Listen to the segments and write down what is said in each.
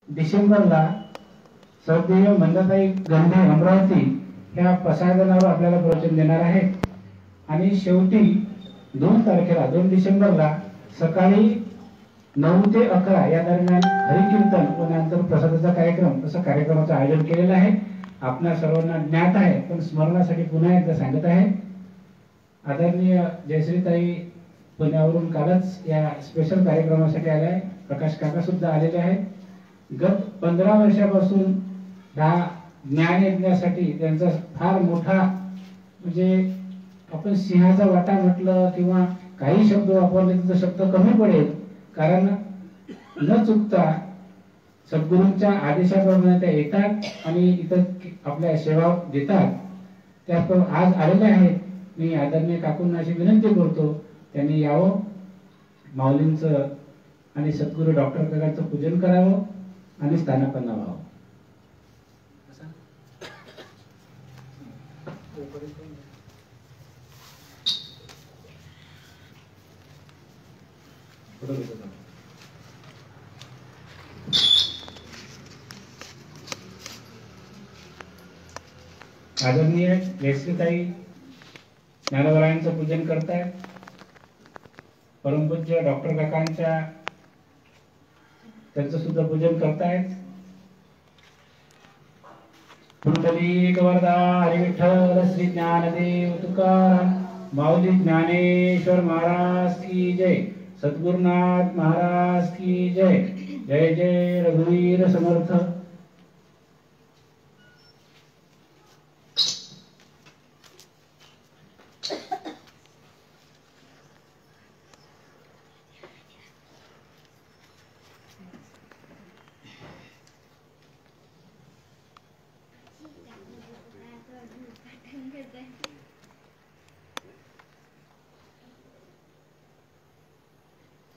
डिसेंबरला सौदेव मंदाताई गंधे अमरावती ह्या पसायदानावर आपल्याला प्रवचन देणार आहे। आणि शेवटी 2 डिसेंबरला सकाळी 9 ते 11 या दरम्यान हरिकीर्तन व नंतर प्रसादाचा कार्यक्रम असं कार्यक्रमाचं आयोजन केलेलं आहे। आपल्या सर्वांना ज्ञात आहे, पण स्मरणासाठी पुन्हा एकदा सांगत आहे। आदरणीय जयश्रीताई पुण्यावरून कालच या स्पेशल कार्यक्रमासाठी आले आहे। प्रकाश काका सुद्धा आलेले आहेत। गत 15 वर्षापासून ह्या ज्ञान यज्ञासाठी त्यांचा फार मोठा, म्हणजे आपण सिंहाचा वाटा म्हटलं किंवा काही शब्द वापरले तर शब्द कमी पडेल, कारण न चुकता सद्गुरूंच्या आदेशाप्रमाणे ते येतात आणि इतर आपल्या सेवा देतात। त्यात आज आलेले आहेत। मी आदरणीय काकूंना अशी विनंती करतो त्यांनी यावं, माऊलींचं आणि सद्गुरू डॉक्टर काकांचं पूजन करावं आणि स्थानापन्न व्हावं। आदरणीय जयश्रीताई ज्ञानोबरायांचं पूजन करतायत। परमपूज्य डॉक्टर काकांच्या त्यांचं सुद्धा पूजन करतायत। पुंडलिक वरदा हरी विठ्ठल श्री ज्ञानदेव तुकाराम माऊली ज्ञानेश्वर महाराज की जय, सद्गुरुनाथ महाराज की जय। जय जय रघुवीर समर्थ।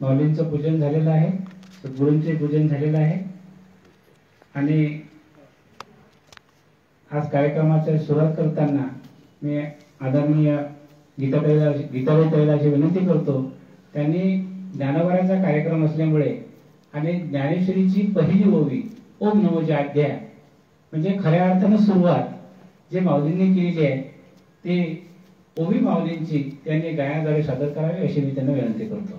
माऊलींचं पूजन झालेलं आहे, सद्गुरूंचे पूजन झालेलं आहे आणि आज कार्यक्रमाची सुरुवात करताना मी आदरणीय गीताबाई ताईला विनंती करतो, त्यांनी ज्ञानोबराचा कार्यक्रम असल्यामुळे आणि ज्ञानेश्वरीची पहिली ओवी ओम नमोचे अध्याय म्हणजे खऱ्या अर्थानं सुरुवात जे माऊलींनी केलेली आहे ते ओवी माऊलींची त्यांनी गायनाद्वारे सादर करावी अशी मी त्यांना विनंती करतो।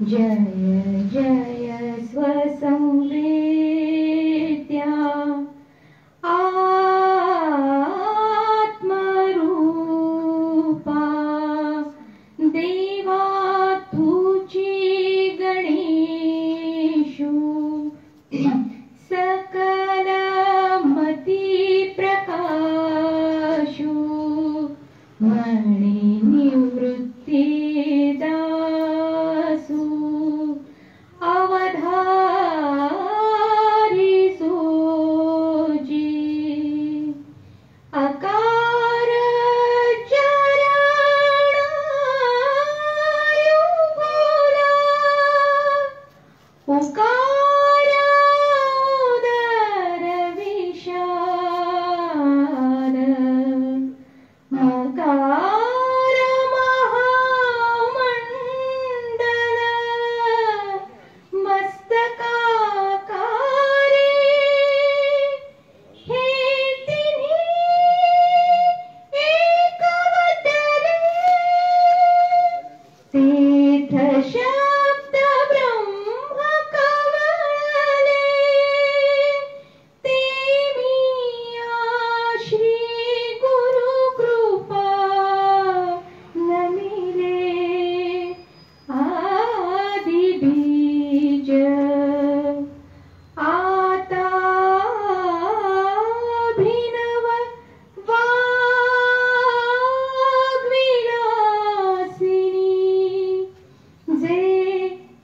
जय जय स्वसंवेद्या आत्मरूपा देवा तुझी गणेशु सकल मती प्रकाशु मणि निवृत्ती दासु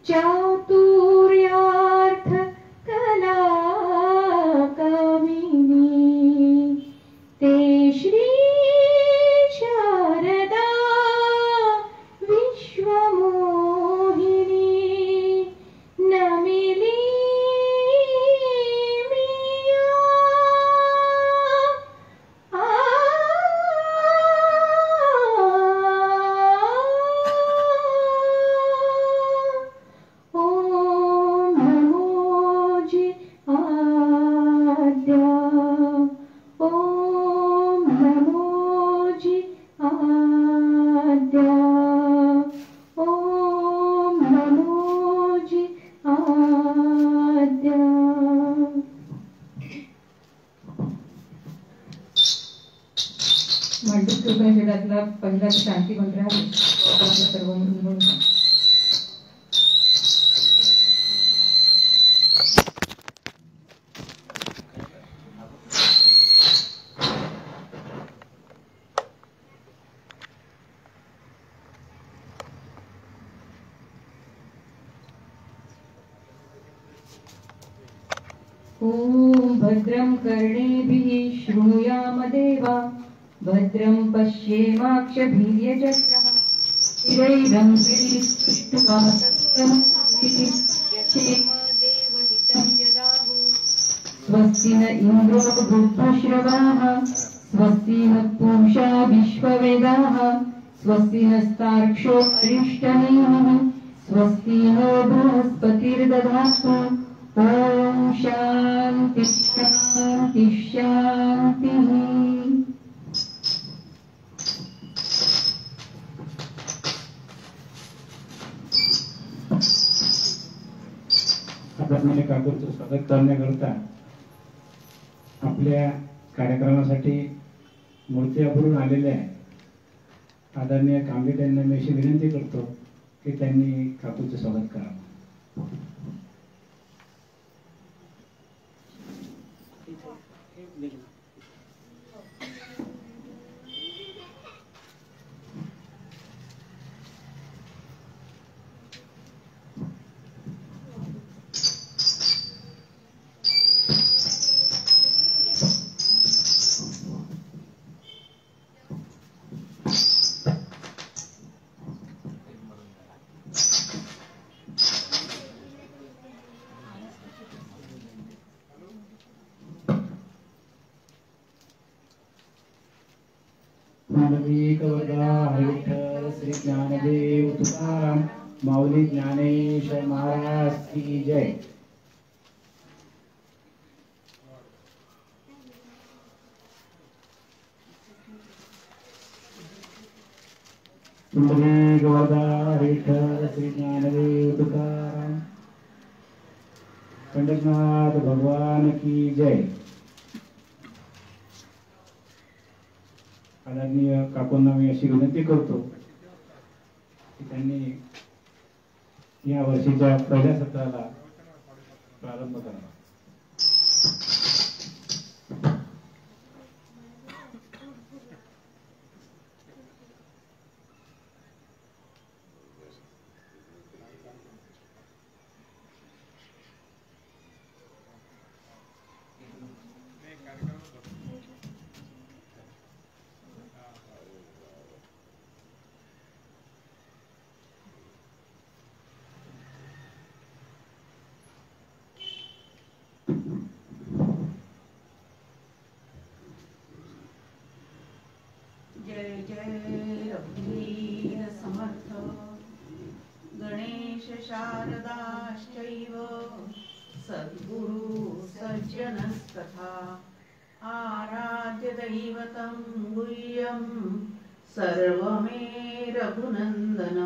चातुर्यार्थ कला कामिनी ते श्री शारदा विश्वमोहिनी नमिली मिया ओम नमोजी आद्या ओम नमोजी आद्या ओम नमोजी आद्या. मांडलिक कृपाषेडातला पहिला शांती मंत्र आहे आपण सर्व म्हणून म्हणू. ॐ भद्रं कर्णेभिः शृणुयाम देवा भद्रं पश्येमाक्षभिर्यजत्रः स्थिरैरङ्गैस्तुष्टुवासस्तमस्तिष्येम देवहितं यदाहुः स्वस्ति न इन्द्रो वृद्धश्रवाः स्वस्ति न पूषा विश्ववेदाः स्वस्ति नस्तार्क्ष्यो अरिष्टनेमिः स्वस्ति नो बृहस्पतिर्दधातु. ओम शांति शांति शांति. आदरणीय काकूंचं स्वागत करण्याकरता आपल्या कार्यक्रमासाठी मूर्त्यावरून आलेले आहे आदरणीय कांबळे यांना मी अशी विनंती करतो की त्यांनी काकूंचं स्वागत करावं. विठ्ठल श्री ज्ञानदेव तुकाराम माऊली ज्ञानेश्वर महाराज की जय. विठ्ठल श्री ज्ञानदेव तुकाराम पंडितनाथ भगवान की जय. आदरणीय काकूंना मी अशी विनंती करतो की त्यांनी या वर्षीच्या पहिल्या सत्राला प्रारंभ करावा. जय जय रघुवीर समर्थ गणेश शारदाश्चैव सद्गुरु सज्जनस्तथा आराध्य दैवतं गुह्यं सर्वमे रघुनन्दन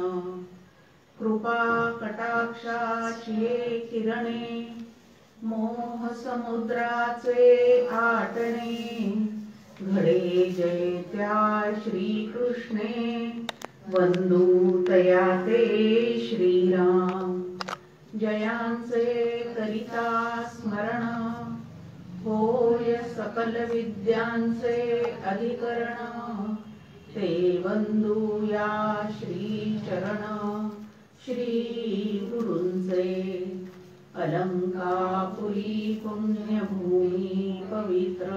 कृपा कटाक्षाशिये किरणे मोह समुद्राचे आटणे घडे जयत्या श्रीकृष्णे वंदू तया ते श्रीराम जयांचे करिता स्मरण होय सकल विद्यांचे अधिकरण ते वंदू या श्री चरण श्री गुरूंचे अलंकापुरी पुण्यभूमी पवित्र,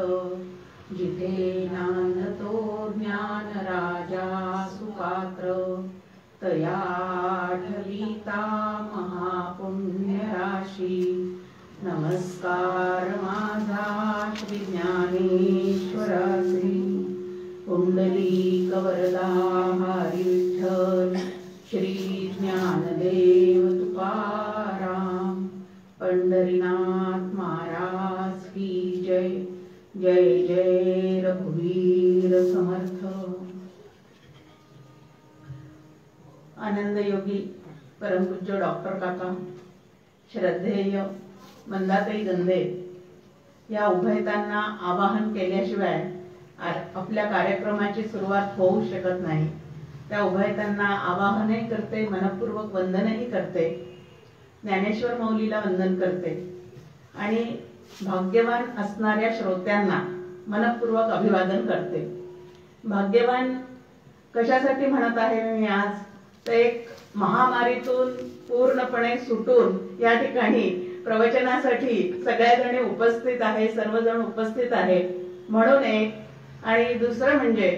जिथे नांदतो ज्ञान राजा सुपात्र, तया ठविता महापुण्य राशी. नमस्कार माझा श्री ज्ञानेश्वरासी. पुंडलिक वरदा हरी विठ्ठल, श्री ज्ञानदेव तुकाराम, पंढरीनाथ महाराज की जय. जय जय रघुवीर समर्थ. आनंद योगी परमपूज्य डॉक्टर काका, श्रद्धेय मंदाताई गंधे या उभयतांना आवाहन केल्याशिवाय आपल्या कार्यक्रमाची सुरुवात होऊ शकत नाही. त्या उभयतांना आवाहनही करते, मनपूर्वक वंदनही करते, ज्ञानेश्वर माऊलीला वंदन करते आणि भाग्यवान असणाऱ्या श्रोत्यांना मनपूर्वक अभिवादन करते. भाग्यवान कशासाठी म्हणत आहे मी आज, तर एक महामारीतून पूर्णपणे सुटून या ठिकाणी प्रवचनासाठी सगळ्याजणी उपस्थित आहे, सर्वजण उपस्थित आहे म्हणून एक. आणि दुसरं म्हणजे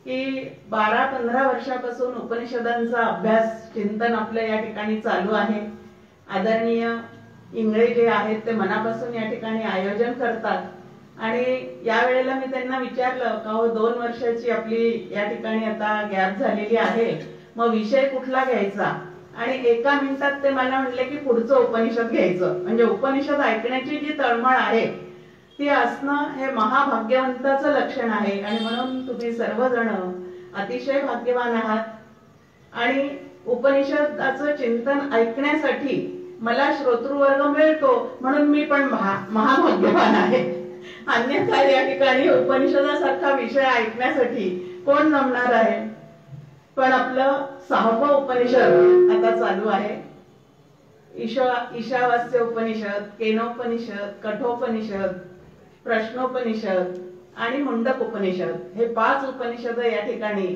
की 12-15 वर्षापासून उपनिषदांचा अभ्यास चिंतन आपल्या या ठिकाणी चालू आहे. आदरणीय इंगळे जे आहेत ते मनापासून या ठिकाणी आयोजन करतात आणि या वेळेला मी त्यांना विचारलं का हो 2 वर्षाची आपली या ठिकाणी आता गॅप झालेली आहे, मग विषय कुठला घ्यायचा. आणि एका मिनिटात ते मला म्हणले की पुढचं उपनिषद घ्यायचं. म्हणजे उपनिषद ऐकण्याची जी तळमळ आहे ती असणं हे महाभाग्यवंताचं लक्षण आहे. आणि म्हणून तुम्ही सर्वजण अतिशय भाग्यवान आहात. आणि उपनिषदाचं चिंतन ऐकण्यासाठी मला श्रोतृवर्ग मिळतो म्हणून मी पण महाभाग्यवान आहे. अन्यथा या ठिकाणी उपनिषदासारखा विषय ऐकण्यासाठी कोण जमणार आहे. पण आपलं 6वं उपनिषद आता चालू आहे. ईशावास्य उपनिषद, केनोपनिषद, कठोपनिषद, प्रश्नोपनिषद आणि मुंडक उपनिषद हे 5 उपनिषद या ठिकाणी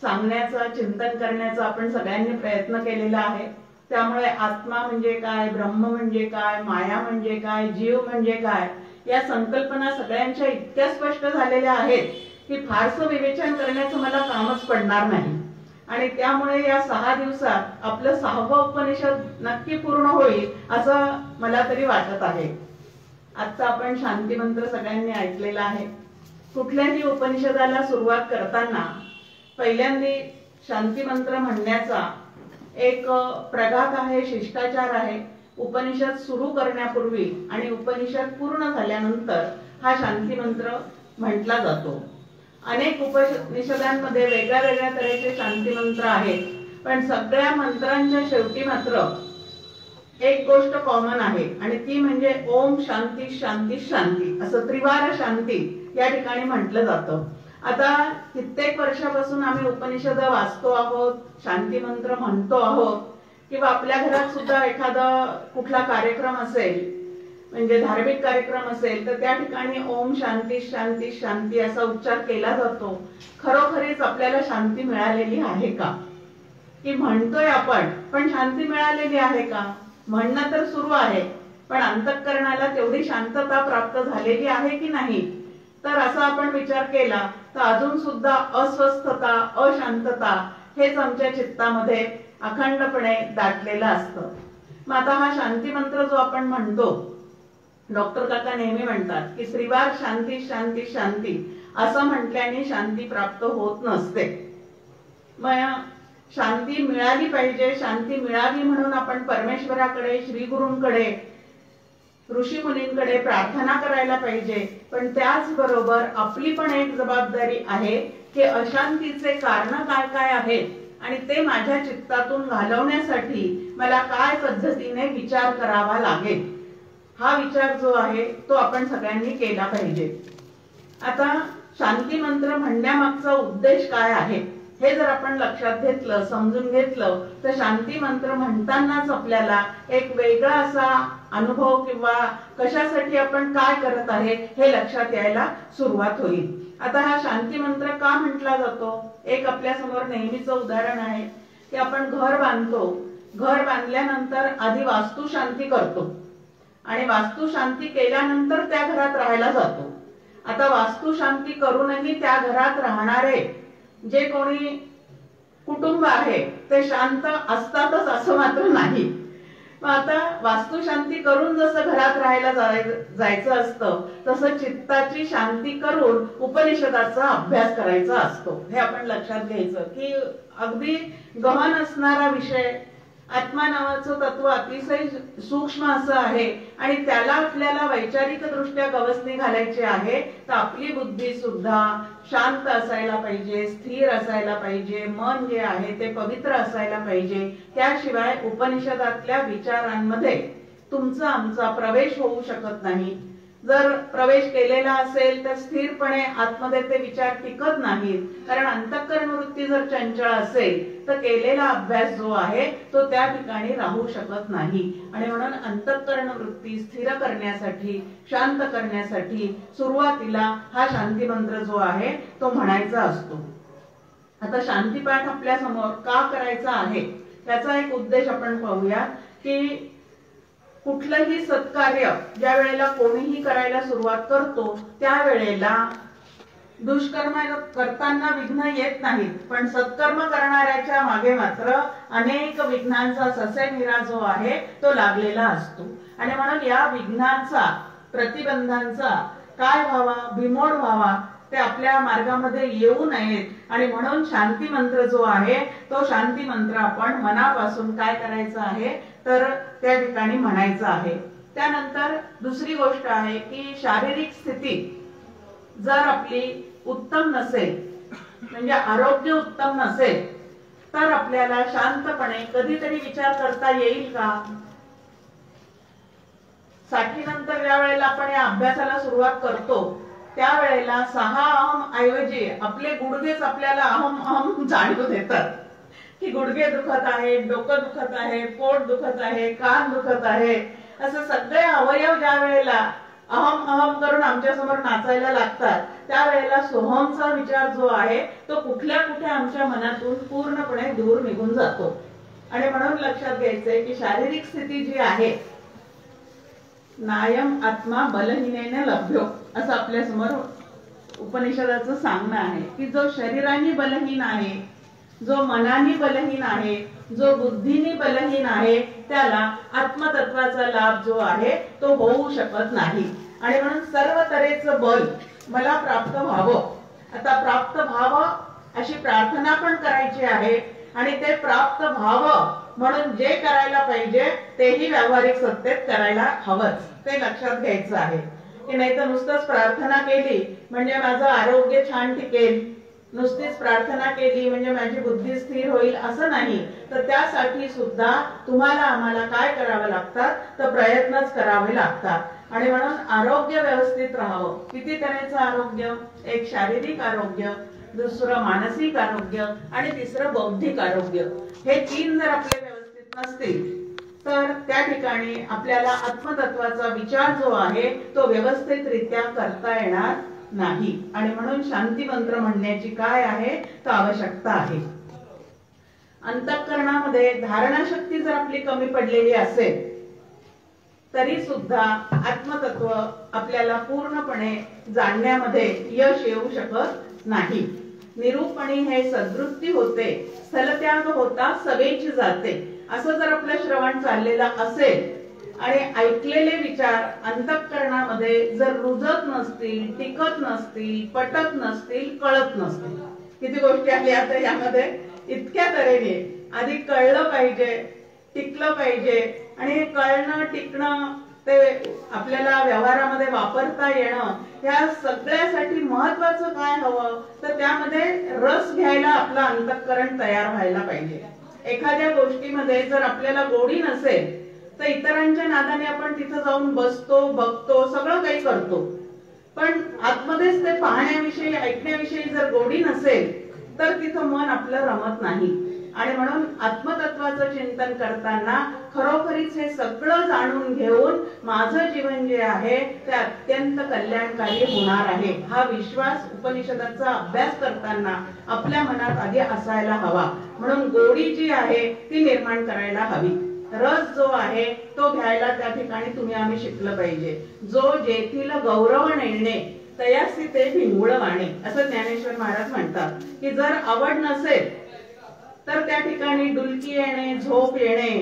सांगण्याचा, चिंतन करण्याचा आपण सगळ्यांनी प्रयत्न केलेला आहे. त्यामुळे आत्मा म्हणजे काय, ब्रह्म म्हणजे काय, माया म्हणजे काय, जीव म्हणजे काय या संकल्पना सगळ्यांच्या इतक्या स्पष्ट झालेल्या आहेत की फारसं विवेचन करण्याचं मला कामच पडणार नाही. आणि त्यामुळे या 6 दिवसात आपलं 6वं उपनिषद नक्की पूर्ण होईल असं मला तरी वाटत आहे. आता आपण शांती मंत्र सगळ्यांनी ऐकलेला आहे. कुठल्याही उपनिषदाला सुरुवात करताना पहिल्यांदा शांती मंत्र म्हणण्याचा एक प्रघात आहे, शिष्टाचार आहे. उपनिषद सुरू करण्यापूर्वी आणि उपनिषद पूर्ण झाल्यानंतर हा शांती मंत्र म्हटला जातो. अनेक उपनिषदांमध्ये वेगळ्या वेगळ्या तऱ्हेचे शांती मंत्र आहेत, पण सगळ्या मंत्रांच्या शेवटी मात्र एक गोष्ट कॉमन आहे आणि ती म्हणजे ओम शांती शांती शांती असं त्रिवार शांती या ठिकाणी म्हटलं जातं. आता कित्येक वर्षापासून आम्ही उपनिषद वाचतो आहोत, शांती मंत्र म्हणतो आहोत किंवा आपल्या घरात सुद्धा एखादा कुठला कार्यक्रम असेल, म्हणजे धार्मिक कार्यक्रम असेल तर त्या ठिकाणी ओम शांती शांती शांती असा उच्चार केला जातो. खरोखरीच आपल्याला शांती मिळालेली आहे का, की म्हणतोय आपण पण शांती मिळालेली आहे का. म्हणणं तर सुरू आहे पण अंतःकरणाला तेवढी शांतता प्राप्त झालेली आहे की नाही. तर असा आपण विचार केला तर अजून सुद्धा अस्वस्थता, अशांतता हेच आमच्या चित्तामध्ये अखंडपणे दाटलेलं असतं. मग आता हा शांती मंत्र जो आपण म्हणतो, डॉक्टर काका नेहमी म्हणतात की श्रीवार शांती शांती शांती असं म्हटल्याने शांती प्राप्त होत नसते. मग शांती मिळाली पाहिजे, शांती मिळावी म्हणून आपण परमेश्वराकडे, श्री गुरूंकडे, ऋषी मुनींकडे प्रार्थना करायला पाहिजे. पण त्याचबरोबर आपली पण एक जबाबदारी आहे की अशांतीचे कारण काय काय आहेत आणि ते माझ्या चित्तातून घालवण्यासाठी मला काय पद्धतीने विचार करावा लागेल. हा विचार जो आहे तो आपण सगळ्यांनी केला पाहिजे. आता शांती मंत्र म्हणण्यामागचा उद्देश काय आहे हे जर आपण लक्षात घेतलं, समजून घेतलं तर शांती मंत्र म्हणतानाच आपल्याला एक वेगळा असा अनुभव किंवा कशासाठी आपण काय करत आहे हे लक्षात यायला सुरुवात होईल. आता हा शांती मंत्र का म्हटला जातो, एक आपल्या समोर नेहमीचं उदाहरण आहे की आपण घर बांधतो घर बांधल्यानंतर आधी वास्तुशांती करतो आणि वास्तुशांती केल्यानंतर त्या घरात राहायला जातो. आता वास्तुशांती करूनही त्या घरात राहणारे जे कोणी कुटुंब आहे ते शांत असतातच असं मात्र नाही. मग आता वास्तुशांती करून जसं घरात राहायला जायचं असतं तसं चित्ताची शांती करून उपनिषदाचा अभ्यास करायचा असतो. हे आपण लक्षात घ्यायचं की अगदी गहन असणारा विषय, आत्मा नावाचं तत्व अतिशय सूक्ष्म असं आहे आणि त्याला आपल्याला वैचारिक दृष्ट्या गवसणी घालायची आहे, तर आपली बुद्धी सुद्धा शांत असायला पाहिजे, स्थिर असायला पाहिजे, मन जे आहे ते पवित्र असायला पाहिजे. त्याशिवाय उपनिषदातल्या विचारांमध्ये तुमचा आमचा प्रवेश होऊ शकत नाही. जर प्रवेश केलेला असेल तर स्थिरपणे आतमध्ये ते विचार टिकत नाहीत, कारण अंतःकरण वृत्ती जर चंचल असेल तर केलेला अभ्यास जो आहे तो त्या ठिकाणी राहू शकत नाही. आणि म्हणून अंतःकरण वृत्ती स्थिर करण्यासाठी, शांत करण्यासाठी सुरुवातीला हा शांती मंत्र जो आहे तो म्हणायचा असतो. आता शांतीपाठ आपल्या समोर का करायचा आहे त्याचा एक उद्देश आपण पाहूया की कुठलंही सत्कार्य ज्या वेळेला कोणीही करायला सुरुवात करतो त्यावेळेला दुष्कर्म करताना विघ्न येत नाहीत, पण सत्कर्म करणाऱ्याच्या मागे मात्र अनेक विघ्नांचा ससेमिरा जो आहे तो लागलेला असतो. आणि म्हणून या विघ्नांचा, प्रतिबंधांचा काय व्हावा, बिमोड व्हावा, ते आपल्या मार्गामध्ये येऊ नयेत. आणि म्हणून शांती मंत्र जो आहे तो शांती मंत्र आपण मनापासून काय करायचं आहे तर त्या ठिकाणी म्हणायचं आहे. त्यानंतर दुसरी गोष्ट आहे की शारीरिक स्थिती जर आपली उत्तम नसेल, म्हणजे आरोग्य उत्तम नसेल, तर आपल्याला शांतपणे कधीतरी विचार करता येईल का? 60 नंतर ज्या वेळेला आपण या अभ्यासाला सुरुवात करतो त्यावेळेला 6 अहम ऐवजी आपले गुडघेच आपल्याला अहम अहम जाणीव देतात की गुडघे दुखत आहे, डोकं दुखत आहे, पोट दुखत आहे, कान दुखत आहे. असं सगळे अवयव ज्या वेळेला अहम अहम करून आमच्या समोर नाचायला लागतात त्यावेळेला सोहमचा विचार जो आहे तो कुठल्या कुठे आमच्या मनातून पूर्णपणे दूर निघून जातो. आणि म्हणून लक्षात घ्यायचंय की शारीरिक स्थिती जी आहे, नायम आत्मा बलहीनेने लभ्यो असं आपल्या समोर उपनिषदाचं सांगणं आहे की जो शरीराने बलहीन आहे, जो मनाने बलहीन आहे, जो बुद्धीने बलहीन आहे, त्याला आत्मतत्वाचा लाभ जो आहे तो होऊ शकत नाही. आणि म्हणून सर्व तऱ्हेचं बल मला प्राप्त व्हावं. आता प्राप्त व्हावं अशी प्रार्थना पण करायची आहे आणि ते प्राप्त व्हावं म्हणून जे करायला पाहिजे तेही व्यावहारिक सत्तेत करायला हवंच, ते लक्षात घ्यायचं आहे की नाही तर नुसतंच प्रार्थना केली म्हणजे माझं आरोग्य छान टिकेल, नुसतीच प्रार्थना केली म्हणजे माझी बुद्धी स्थिर होईल असं नाही. तर त्यासाठी सुद्धा तुम्हाला आम्हाला काय करावं लागतात तर प्रयत्नच करावे लागतात. आणि म्हणून आरोग्य व्यवस्थित राहावं. किती तऱ्हेचं आरोग्य? एक शारीरिक आरोग्य, दुसरं मानसिक आरोग्य आणि तिसरं बौद्धिक आरोग्य. हे 3 जर आपले व्यवस्थित नसतील तर त्या ठिकाणी आपल्याला आत्मतत्वाचा विचार जो आहे तो व्यवस्थितरित्या करता येणार नाही. आणि म्हणून शांती मंत्र म्हणण्याची काय आहे तर आवश्यकता आहे. अंतःकरणामध्ये धारणाशक्ती जर आपली कमी पडलेली असेल तरी सुद्धा आत्मतत्व आपल्याला पूर्णपणे जाणण्यामध्ये यश येऊ शकत नाही. निरूपणी हे सद्वृत्ती होते, स्थलत्याग होता सवेची जाते, असं जर आपलं श्रवण चाललेलं असेल आणि ऐकलेले विचार अंतःकरणामध्ये जर रुजत नसतील, टिकत नसतील, पटत नसतील, कळत नसतील. किती गोष्टी आल्या आता यामध्ये, इतक्या तऱ्हेने आधी कळलं पाहिजे, टिकलं पाहिजे. आणि हे कळणं, टिकणं, ते आपल्याला व्यवहारामध्ये वापरता येणं, या सगळ्यासाठी महत्वाचं काय हवं तर त्यामध्ये रस घ्यायला आपलं अंतःकरण तयार व्हायला पाहिजे. एखाद्या गोष्टीमध्ये जर आपल्याला गोडी नसेल तर इतरांच्या नादाने आपण तिथं जाऊन बसतो, बघतो, सगळं काही करतो, पण आतमध्येच ते पाहण्याविषयी, ऐकण्याविषयी जर गोडी नसेल तर तिथं मन आपलं रमत नाही. आणि म्हणून आत्मतत्वाचं चिंतन करताना खरोखरीच हे सगळं जाणून घेऊन माझं जीवन जे आहे ते अत्यंत कल्याणकारी होणार आहे हा विश्वास उपनिषदाचा अभ्यास करताना आपल्या मनात आधी असायला हवा. म्हणून गोडी जी आहे ती निर्माण करायला हवी. रस जो आहे तो घ्यायला त्या ठिकाणी तुम्ही आम्ही शिकलं पाहिजे. जो जेथील गौरव नेणे तयासी ते भिंगुळवाणे असं ज्ञानेश्वर महाराज म्हणतात की जर आवड नसेल तर त्या ठिकाणी डुलकी येणे, झोप येणे,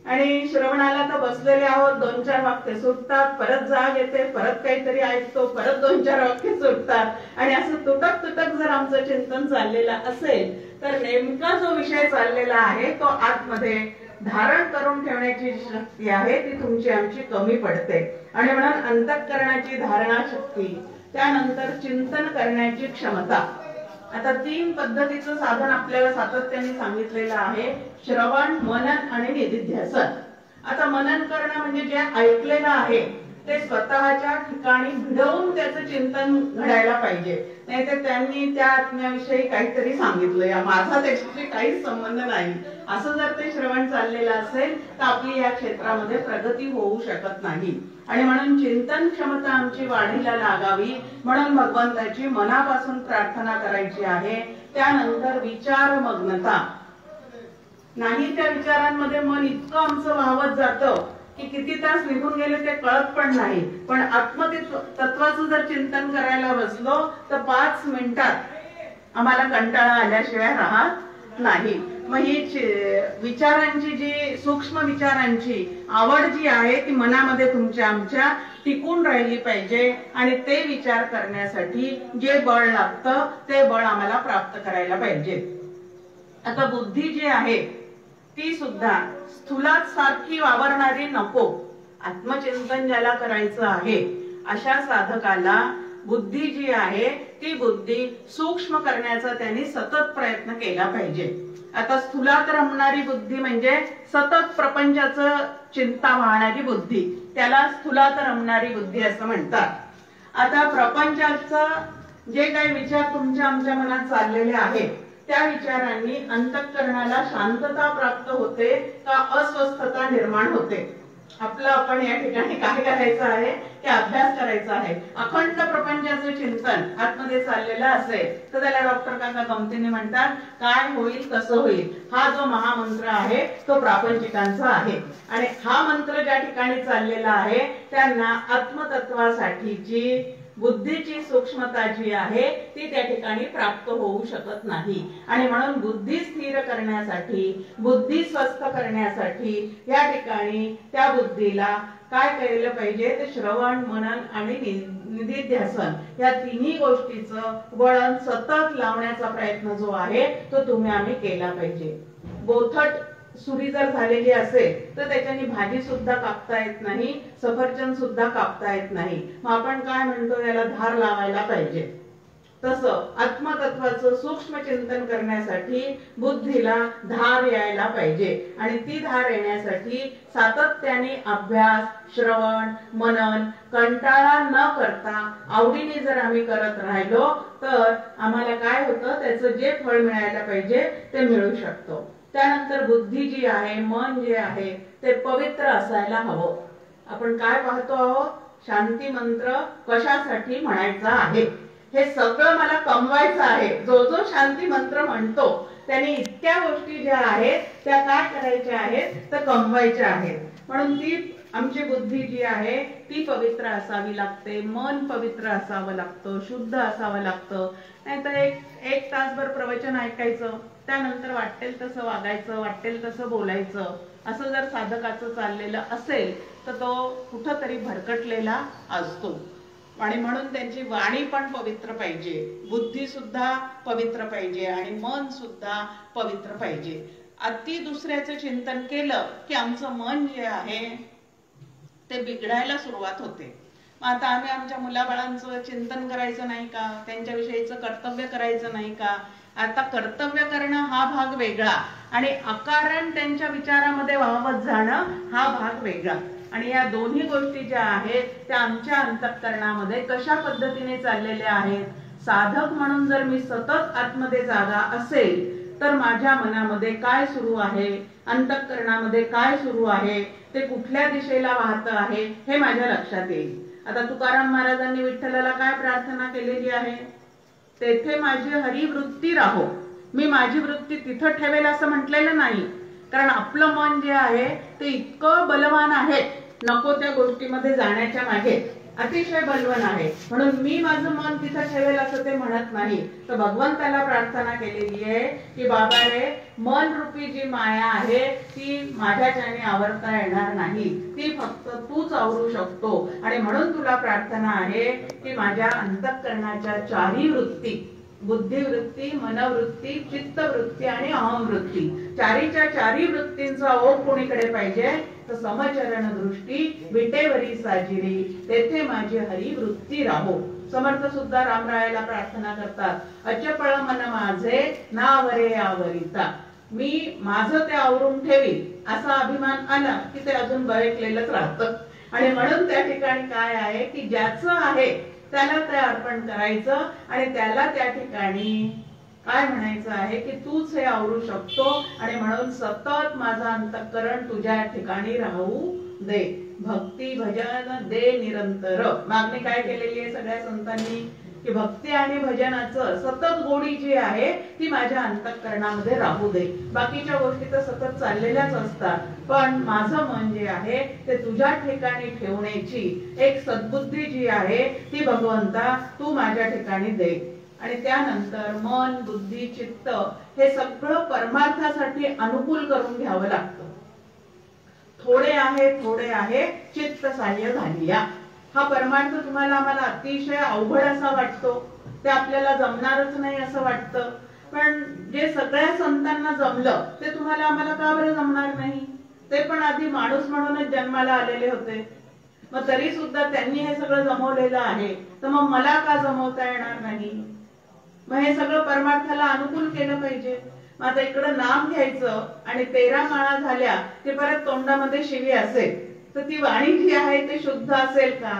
आणि श्रवणाला तर बसलेले आहोत, 2-4 वाक्य सुटतात, परत जाग येते, परत काहीतरी ऐकतो, परत 2-4 वाक्य सुटतात, आणि असं तुटक तुटक जर आमचं चिंतन चाललेलं असेल तर नेमका जो विषय चाललेला आहे तो आतमध्ये धारण करून ठेवण्याची शक्ती आहे ती तुमची आमची कमी पडते. आणि म्हणून अंतःकरणाची धारणा शक्ती, त्यानंतर चिंतन करण्याची क्षमता. आता 3 पद्धतीचं साधन आपल्याला सातत्याने सांगितलेलं आहे: श्रवण, मनन आणि निधिध्यासन. आता मनन करणं म्हणजे जे ऐकलेलं आहे ते स्वतःच्या ठिकाणी भिडवून त्याचं चिंतन घडायला पाहिजे. नाहीतर त्यांनी त्या आत्म्याविषयी काहीतरी सांगितलं, या माझा त्याच्याशी काहीच संबंध नाही, असं जर ते श्रवण चाललेलं असेल तर आपली या क्षेत्रामध्ये प्रगती होऊ शकत नाही. आणि म्हणून चिंतन क्षमता आमची वाढीला लागावी म्हणून भगवंताची मनापासून प्रार्थना करायची आहे. त्यानंतर विचारमग्नता. नाही त्या विचारांमध्ये मन इतकं आमचं वाहवत जातं की किती तास निघून गेले ते कळत पण नाही. पण आत्मतत्वाचं जर चिंतन करायला बसलो तर 5 मिनिटात आम्हाला कंटाळा आल्याशिवाय राहत नाही. मग ही विचारांची जी सूक्ष्म विचारांची आवड जी आहे ती मनामध्ये तुमच्या आमच्या टिकून राहिली पाहिजे. आणि ते विचार करण्यासाठी जे बळ लागतं ते बळ आम्हाला प्राप्त करायला पाहिजे. आता बुद्धी जी आहे ती सुद्धा स्थूलात सारखी वावरणारी नको. आत्मचिंतन ज्याला करायचं आहे अशा साधकाला बुद्धी जी आहे ती बुद्धी सूक्ष्म करण्याचा त्यांनी सतत प्रयत्न केला पाहिजे. आता स्थूलात रमणारी बुद्धी म्हणजे सतत प्रपंचाचं चिंता वाहणारी बुद्धी, त्याला स्थूलात रमणारी बुद्धी असं म्हणतात. आता प्रपंचाचं जे काही विचार तुमच्या आमच्या मनात चाललेले आहेत त्या विचारांनी अंतःकरणाला शांतता प्राप्त होते का अस्वस्थता निर्माण होते. आपलं आपण या ठिकाणी काय करायचं आहे की अभ्यास करायचा आहे. अखंड प्रपंचाचं चिंतन आतमध्ये चाललेलं असेल तर त्याला डॉक्टर काका गमतीने म्हणतात काय होईल कसं होईल. हा जो महामंत्र आहे तो प्रापंचिकांचा आहे. आणि हा मंत्र ज्या ठिकाणी चाललेला आहे त्यांना आत्मतत्वासाठीची बुद्धीची सूक्ष्मता जी आहे ती त्या ठिकाणी प्राप्त होऊ शकत नाही. आणि म्हणून बुद्धी स्थिर करण्यासाठी, बुद्धी स्वस्थ करण्यासाठी या ठिकाणी त्या बुद्धीला काय केलं पाहिजे ते श्रवण, मनन आणि निधिध्यासन या तिन्ही गोष्टीचं वळण सतत लावण्याचा प्रयत्न जो आहे तो तुम्ही आम्ही केला पाहिजे. बोथट सुरी जर झालेली असेल तर त्याच्यानी भाजी सुद्धा कापता येत नाही, सफरचंद सुद्धा कापता येत नाही. मग आपण काय म्हणतो याला धार लावायला पाहिजे. तसं आत्मतत्वाचं सूक्ष्म चिंतन करण्यासाठी बुद्धीला धार यायला पाहिजे. आणि ती धार येण्यासाठी सातत्याने अभ्यास, श्रवण, मनन कंटाळा न करता आवडीने जर आम्ही करत राहिलो तर आम्हाला काय होतं त्याचं जे फळ मिळायला पाहिजे ते मिळू शकतो. त्यानंतर बुद्धी जी आहे, मन जे आहे ते पवित्र असायला हवं. आपण काय पाहतो आहोत, शांती मंत्र कशासाठी म्हणायचा आहे हे सगळं मला कमवायचं आहे. जो जो शांती मंत्र म्हणतो त्याने इतक्या गोष्टी ज्या आहेत त्या काय करायच्या आहेत तर कमवायच्या आहेत. म्हणून ती आमची बुद्धी जी आहे ती पवित्र असावी लागते, मन पवित्र असावं लागतं, शुद्ध असावं लागतं. नाहीतर एक तासभर प्रवचन ऐकायचं, त्यानंतर वाटेल तसं वागायचं, वाटेल तसं बोलायचं, असं जर साधकाचं चाललेलं असेल तर तो कुठंतरी भरकटलेला असतो. आणि म्हणून त्यांची वाणी पण पवित्र पाहिजे, बुद्धी सुद्धा पवित्र पाहिजे आणि मन सुद्धा पवित्र पाहिजे. अति दुसऱ्याचं चिंतन केलं की आमचं मन जे आहे ते बिघडायला सुरुवात होते. आता आम्ही आमच्या मुलाबाळांचं चिंतन करायचं नाही का, त्यांच्याविषयीचं कर्तव्य करायचं नाही का. आता कर्तव्य करणं हा भाग वेगळा आणि अकारण त्यांच्या विचारामध्ये वाहवत जाणं हा भाग वेगळा. आणि या दोन्ही गोष्टी ज्या आहेत त्या आमच्या अंतःकरणामध्ये कशा पद्धतीने चाललेल्या आहेत. साधक म्हणून जर मी सतत आतमध्ये जागा असेल तर माझ्या मनामध्ये काय सुरू आहे, अंतःकरणामध्ये काय सुरू आहे, ते कुठल्या दिशेला वाहत आहे हे माझ्या लक्षात येईल. आता तुकाराम महाराजांनी विठ्ठलाला काय प्रार्थना केलेली आहे, तेथे माझी हरिवृत्ती राहो. मी माझी वृत्ती तिथं ठेवेल असं म्हटलेलं नाही, कारण आपलं मन जे आहे ते इतकं बलवान आहे, नको त्या गोष्टीमध्ये जाण्याच्या मागे अतिशय बलवान आहे, म्हणून मी माझं मन तिथं ठेवेल असं ते म्हणत नाही. तर भगवंताला प्रार्थना केलेली आहे की बाबा रे, मन रूपी जी माया आहे ती माझ्याच्याने आवरता येणार नाही, ती फक्त तूच आवरू शकतो. आणि म्हणून तुला प्रार्थना आहे की माझ्या अंतःकरणाच्या चारी वृत्ती, बुद्धिवृत्ती, मनवृत्ती, चित्तवृत्ती आणि अहमवृत्ती, चारीच्या चारी वृत्तींचा ओघ कोणीकडे पाहिजे, तर समचरण दृष्टी विटेवरी साजिरी, तेथे माझी हरिवृत्ती राहो. समर्थ सुद्धा रामरायाला प्रार्थना करतात, अचपळ मन माझे नावरे आवरिता. मी माझं ते आवरून ठेवी असा अभिमान आला की ते अजून बळकलेलंच राहतं. आणि म्हणून त्या ठिकाणी काय आहे की ज्याचं आहे त्याला ते अर्पण करायचं आणि त्याला त्या ठिकाणी काय म्हणायचं आहे की तूच हे आवरू शकतो. आणि म्हणून सतत माझं अंतःकरण तुझ्या ठिकाणी राहू दे. भक्ती भजन दे निरंतर. मागणी काय केलेली आहे सगळ्या संतांनी की भक्ती आणि भजनाचं सतत गोडी जी आहे ती माझ्या अंतःकरणामध्ये राहू दे. बाकीच्या गोष्टी तर सतत चाललेल्याच असतात, पण माझं मन जे आहे ते तुझ्या ठिकाणी ठेवण्याची एक सद्बुद्धी जी आहे ती भगवंता तू माझ्या ठिकाणी दे. आणि त्यानंतर मन, बुद्धी, चित्त हे सगळं परमार्थासाठी अनुकूल करून घ्यावं लागतं. थोडे आहे चित्त साह्य घालिया. हा परमार्थ तुम्हाला आम्हाला अतिशय अवघड असा वाटतो, ते आपल्याला जमणारच नाही असं वाटतं. पण जे सगळ्या संतांना जमलं ते तुम्हाला आम्हाला का बरं जमणार नाही? ते पण आधी माणूस म्हणूनच जन्माला आलेले होते, मग तरी सुद्धा त्यांनी हे सगळं जमवलेलं आहे, तर मग मला का जमवता येणार नाही? मग हे सगळं परमार्थाला अनुकूल केलं पाहिजे. मग आता इकडं नाम घ्यायचं आणि 13 माळा झाल्या की परत तोंडामध्ये शिवी असेल, तर ती वाणी जी आहे ते शुद्ध असेल का?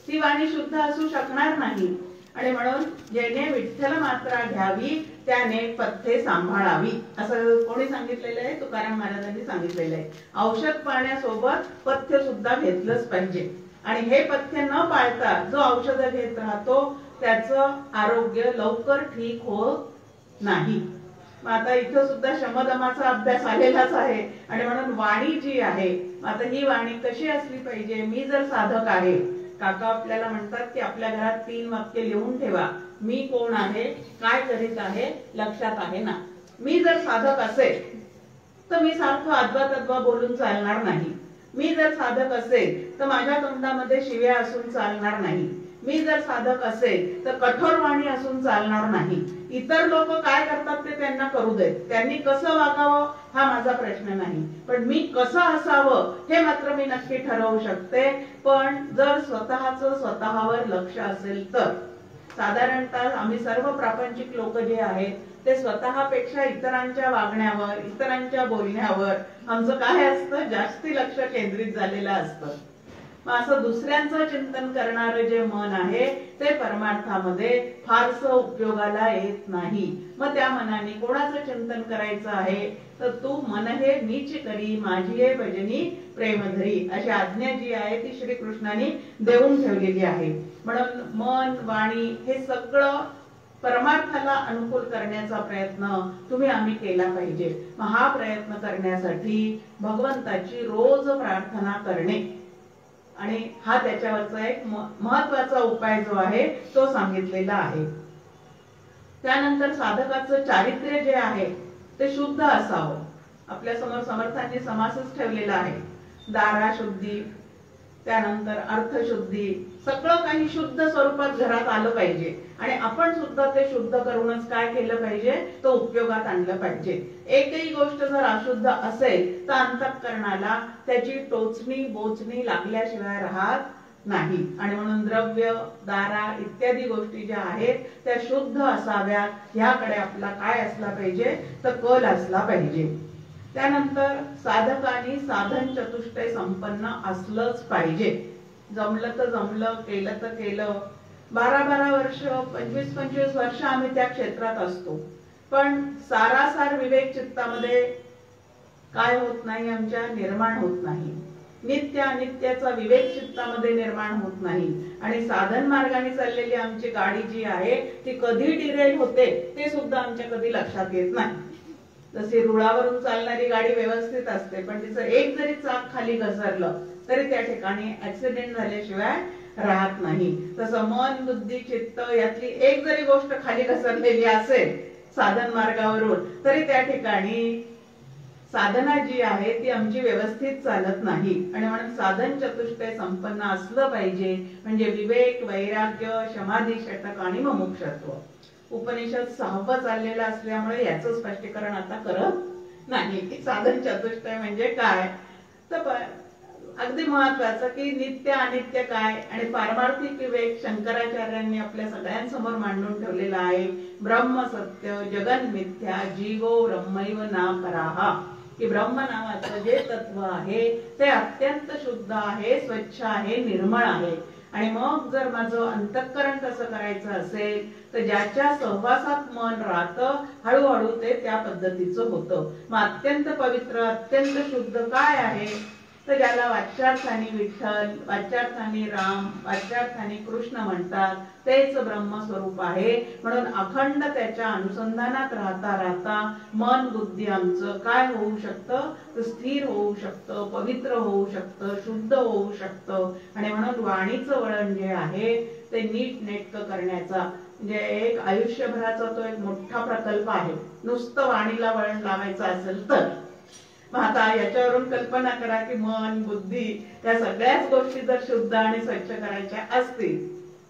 ती वाणी शुद्ध असू शकणार नाही. आणि म्हणून ज्याने विठ्ठल मात्रा घ्यावी त्याने पथ्ये सांभाळावी असं कोणी सांगितलेलं आहे? तुकाराम महाराजांनी सांगितलेलं आहे. औषध पाण्यासोबत पथ्य सुद्धा घेतलंच पाहिजे. आणि हे पथ्य न पाळता जो औषध घेत राहतो त्याचं आरोग्य लवकर ठीक होत नाही. आता इथं सुद्धा शमदमाचा अभ्यास आलेलाच आहे. आणि म्हणून वाणी जी आहे, आता ही वाणी कशी असली पाहिजे? मी जर साधक आहे, काका आपल्याला म्हणतात की आपल्या घरात 3 वाक्य लिहून ठेवा. मी कोण आहे, काय करीत आहे, लक्षात आहे ना? मी जर साधक असेल तर मी सारखं अद्वा तद्वा बोलून चालणार नाही. मी जर साधक असेल तर माझ्या तोंडामध्ये शिव्या असून चालणार नाही. मी जर साधक असेल तर कठोर वाणी असून चालणार नाही. इतर लोक काय करतात ते त्यांना करू देत, त्यांनी कसं वागावं हा माझा प्रश्न नाही, पण मी कसं असावं हे मात्र मी नक्की ठरवू शकते. पण जर स्वतःवर लक्ष असेल तर साधारणतः आम्ही सर्व प्रापंचिक लोक जे आहेत ते स्वतःपेक्षा इतरांच्या वागण्यावर, इतरांच्या बोलण्यावर आमचं काय असतं, जास्ती लक्ष केंद्रित झालेलं असतं. मग असं दुसऱ्यांचं चिंतन करणारं जे मन आहे ते परमार्थामध्ये फारसं उपयोगाला येत नाही. मग त्या मनाने कोणाचं चिंतन करायचं आहे, तर तू मन हे नीच करी माझी हे भजनी प्रेमधरी अशी आज्ञा जी आहे ती श्रीकृष्णाने देऊन ठेवलेली आहे. म्हणून मन, वाणी हे सगळं परमार्थाला अनुकूल करण्याचा प्रयत्न तुम्ही आम्ही केला पाहिजे. मग हा प्रयत्न करण्यासाठी भगवंताची रोज प्रार्थना करणे आणि हा त्याच्यावरचा एक महत्वाचा उपाय जो आहे तो सांगितलेला आहे. त्यानंतर साधकाचं चारित्र्य जे आहे ते शुद्ध असावं. आपल्या समोर समर्थांनी समासच ठेवलेला आहे. दारा शुद्धी, त्यानंतर अर्थशुद्धी, सगळं काही शुद्ध स्वरूपात घरात आलं पाहिजे. आणि आपण सुद्धा ते शुद्ध करूनच काय केलं पाहिजे, तो उपयोगात आणलं पाहिजे. एकही गोष्ट जर अशुद्ध असेल तर अंतःकरणाला त्याची टोचणी बोचणी लागल्याशिवाय राहत नाही. आणि म्हणून द्रव्य, दारा इत्यादी गोष्टी ज्या आहेत त्या शुद्ध असाव्यात. ह्याकडे आपला काय असला पाहिजे, तर कल असला पाहिजे. त्यानंतर साधकांनी साधन चतुष्टय संपन्न असलंच पाहिजे. जमलं तर जमलं, केलं तर केलं. 12-12 वर्ष, 25-25 वर्ष आम्ही त्या क्षेत्रात असतो. पण सारासार विवेक चित्तामध्ये काय होत नाही, आमच्या निर्माण होत नाही. नित्य अनित्याचा विवेक चित्तामध्ये निर्माण होत नाही. आणि साधन मार्गाने चाललेली आमची गाडी जी आहे ती कधी डिरेल होते ते सुद्धा आमच्या कधी लक्षात येत नाही. जशी रुळावरून चालणारी गाडी व्यवस्थित असते, पण तिचं एक जरी चाक खाली घसरलं तरी त्या ठिकाणी ऍक्सिडेंट झाल्याशिवाय राहत नाही. तसं मन बुद्धी चित्त यातली एक जरी गोष्ट खाली घसरलेली असेल साधन मार्गावरून तरी त्या ठिकाणी साधना जी आहे ती आमची व्यवस्थित चालत नाही. आणि म्हणून साधन चतुष्टय संपन्न असलं पाहिजे. म्हणजे विवेक, वैराग्य, समाधी, षटक आणि मुमुक्षत्व. उपनिषद 6वं चाललेलं असल्यामुळे याचं स्पष्टीकरण आता करत नाही की साधन चतुष्टय म्हणजे काय. तर अगदी महत्वाचं की नित्य अनित्य काय आणि पारमार्थिक विवेक शंकराचार्यांनी आपल्या सगळ्यांसमोर मांडून ठेवलेला आहे. ब्रह्म सत्य, जगन मिथ्या, जीवो ब्रह्मैव ना पराहा. की ब्रह्म नावाचं जे तत्व आहे ते अत्यंत शुद्ध आहे, स्वच्छ आहे, निर्मळ आहे. आणि मग जर माझं अंतःकरण कसं करायचं असेल तर ज्याच्या सहवासात मन राहतं हळूहळू ते त्या पद्धतीचं होतं. मग अत्यंत पवित्र, अत्यंत शुद्ध काय आहे तर ज्याला वाच्यार्थाने विठ्ठल, वाच्यार्थाने राम, वाच्यार्थाने कृष्ण म्हणतात तेच ब्रह्मस्वरूप आहे. म्हणून अखंड त्याच्या अनुसंधानात राहता राहता मन बुद्धी आमचं काय होऊ शकतं तर स्थिर होऊ शकतं, पवित्र होऊ शकतं, शुद्ध होऊ शकतं. आणि म्हणून वाणीचं वळण जे आहे ते नीट नेटकं करण्याचा म्हणजे एक आयुष्यभराचा तो एक मोठा प्रकल्प आहे. नुसतं वाणीला वळण लावायचं असेल तर. मग आता याच्यावरून कल्पना करा की मन बुद्धी या सगळ्याच गोष्टी जर शुद्ध आणि स्वच्छ करायच्या असतील.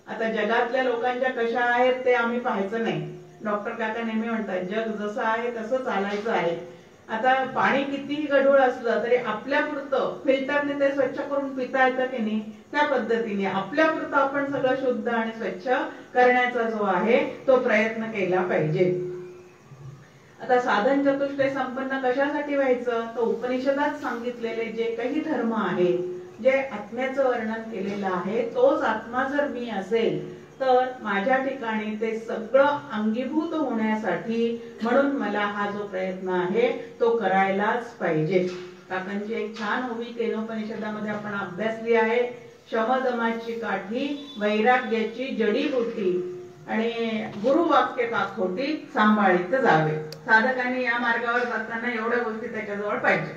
आता जगातल्या लोकांच्या कशा आहेत ते आम्ही पाहायचं नाही. डॉक्टर काका नेहमी म्हणतात जग जसं आहे तसं चालायचं आहे. आता पाणी कितीही गढूळ असलं तरी आपल्या पुरतं फिल्टरने ते स्वच्छ करून पिता येतं की नाही, त्या पद्धतीने आपल्या पुरतं आपण सगळं शुद्ध आणि स्वच्छ करण्याचा जो आहे तो प्रयत्न केला पाहिजे. आता साधन चतुष्टय संपन्न कशासाठी व्हायचं तर उपनिषदात सांगितलेले जे काही धर्म आहेत, जे आत्म्याचं वर्णन केलेलं आहे तोच आत्मा जर मी असेल तर माझ्या ठिकाणी ते सगळं अंगीभूत होण्यासाठी म्हणून मला हा जो प्रयत्न आहे तो करायलाच पाहिजे. काकांची एक छान ओवी केनोपनिषदामध्ये आपण अभ्यासली आहे. शमदमाची काठी, वैराग्याची जडीबुटी आणि गुरुवाक्य काखोटी सांभाळीत जावे. साधकांनी या मार्गावर जाताना एवढ्या गोष्टी त्याच्याजवळ पाहिजे.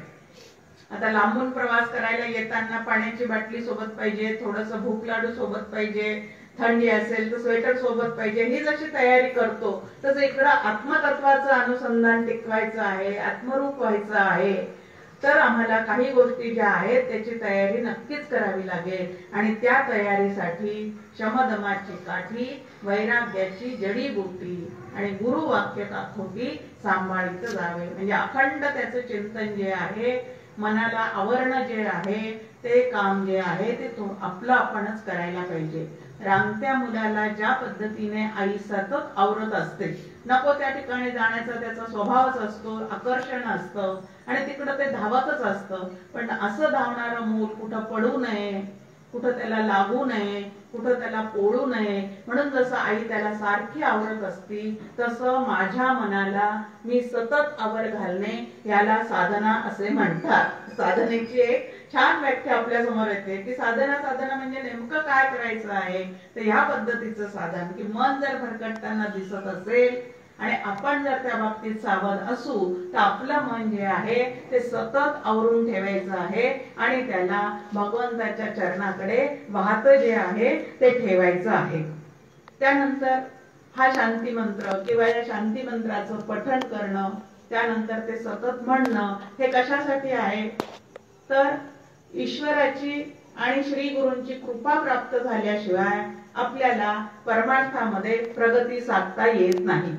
आता लांबून प्रवास करायला येताना पाण्याची बाटली सोबत पाहिजे, थोडस भूक लाडू सोबत पाहिजे, थंडी असेल तर स्वेटर सोबत पाहिजे. ही जशी तयारी करतो तसं इकडं आत्मतत्वाचं अनुसंधान टिकवायचं आहे, आत्मरूप व्हायचं आहे. तर आम्हाला काही गोष्टी ज्या आहेत त्याची तयारी नक्कीच करावी लागेल. आणि त्या तयारीसाठी शमदमाची काठी, वैराग्याची जडीबुटी आणि गुरुवाक्य काखोटी सांभाळीत जावे. म्हणजे अखंड त्याचं चिंतन जे आहे, मनाला आवरणं जे आहे ते काम जे आहे ते आपलं आपणच करायला पाहिजे. रांगत्या मुलाला ज्या पद्धतीने आई सतत आवरत असते, नको त्या ठिकाणी जाण्याचा त्याचा स्वभावच असतो, आकर्षण असतं आणि तिकडं ते धावतच असतं. पण असं धावणारं मूल कुठं पडू नये, कुठं त्याला लागू नये, कुठं त्याला पोळू नये म्हणून जसं आई त्याला सारखी आवरत असती तसं माझ्या मनाला मी सतत आवर घालणे याला साधना असे म्हणतात. साधनेची एक छान व्याख्या आपल्या समोर येते की साधना म्हणजे नेमकं काय करायचं आहे. तर ह्या पद्धतीचं साधन की मन जर भरकटताना दिसत असेल आणि आपण जर त्या बाबतीत सावध असू तर आपलं मन जे आहे ते सतत आवरून ठेवायचं आहे आणि त्याला भगवंताच्या चरणाकडे वाहत जे आहे ते ठेवायचं आहे. त्यानंतर हा शांती मंत्र किंवा या शांती मंत्राचं पठण करणं, त्यानंतर ते सतत म्हणणं हे कशासाठी आहे तर ईश्वराची आणि श्री गुरूंची कृपा प्राप्त झाल्याशिवाय आपल्याला परमार्थामध्ये प्रगती साधता येत नाही.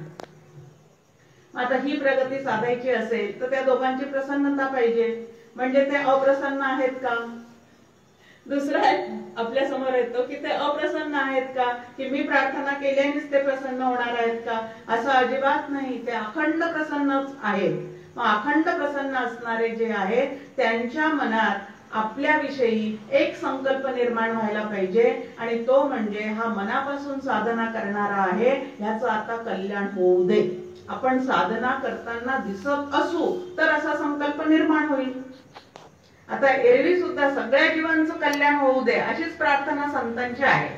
आता ही प्रगती साधायची असेल तर त्या दोघांची प्रसन्नता पाहिजे. म्हणजे ते अप्रसन्न आहेत का. दुसरं आपल्या समोर येतो की ते अप्रसन्न आहेत का, की मी प्रार्थना केल्यानेच ते प्रसन्न होणार आहेत का. असं अजिबात नाही, ते अखंड प्रसन्नच आहेत. मग अखंड प्रसन्न असणारे जे आहेत त्यांच्या मनात आपल्याविषयी एक संकल्प निर्माण व्हायला पाहिजे आणि तो म्हणजे हा मनापासून साधना करणारा आहे ह्याचं आता कल्याण होऊ दे. आपण साधना करताना दिसत असू तर असा संकल्प निर्माण होईल. आता एरवी सुद्धा सगळ्या जीवांचं कल्याण होऊ दे अशीच प्रार्थना संतांची आहे.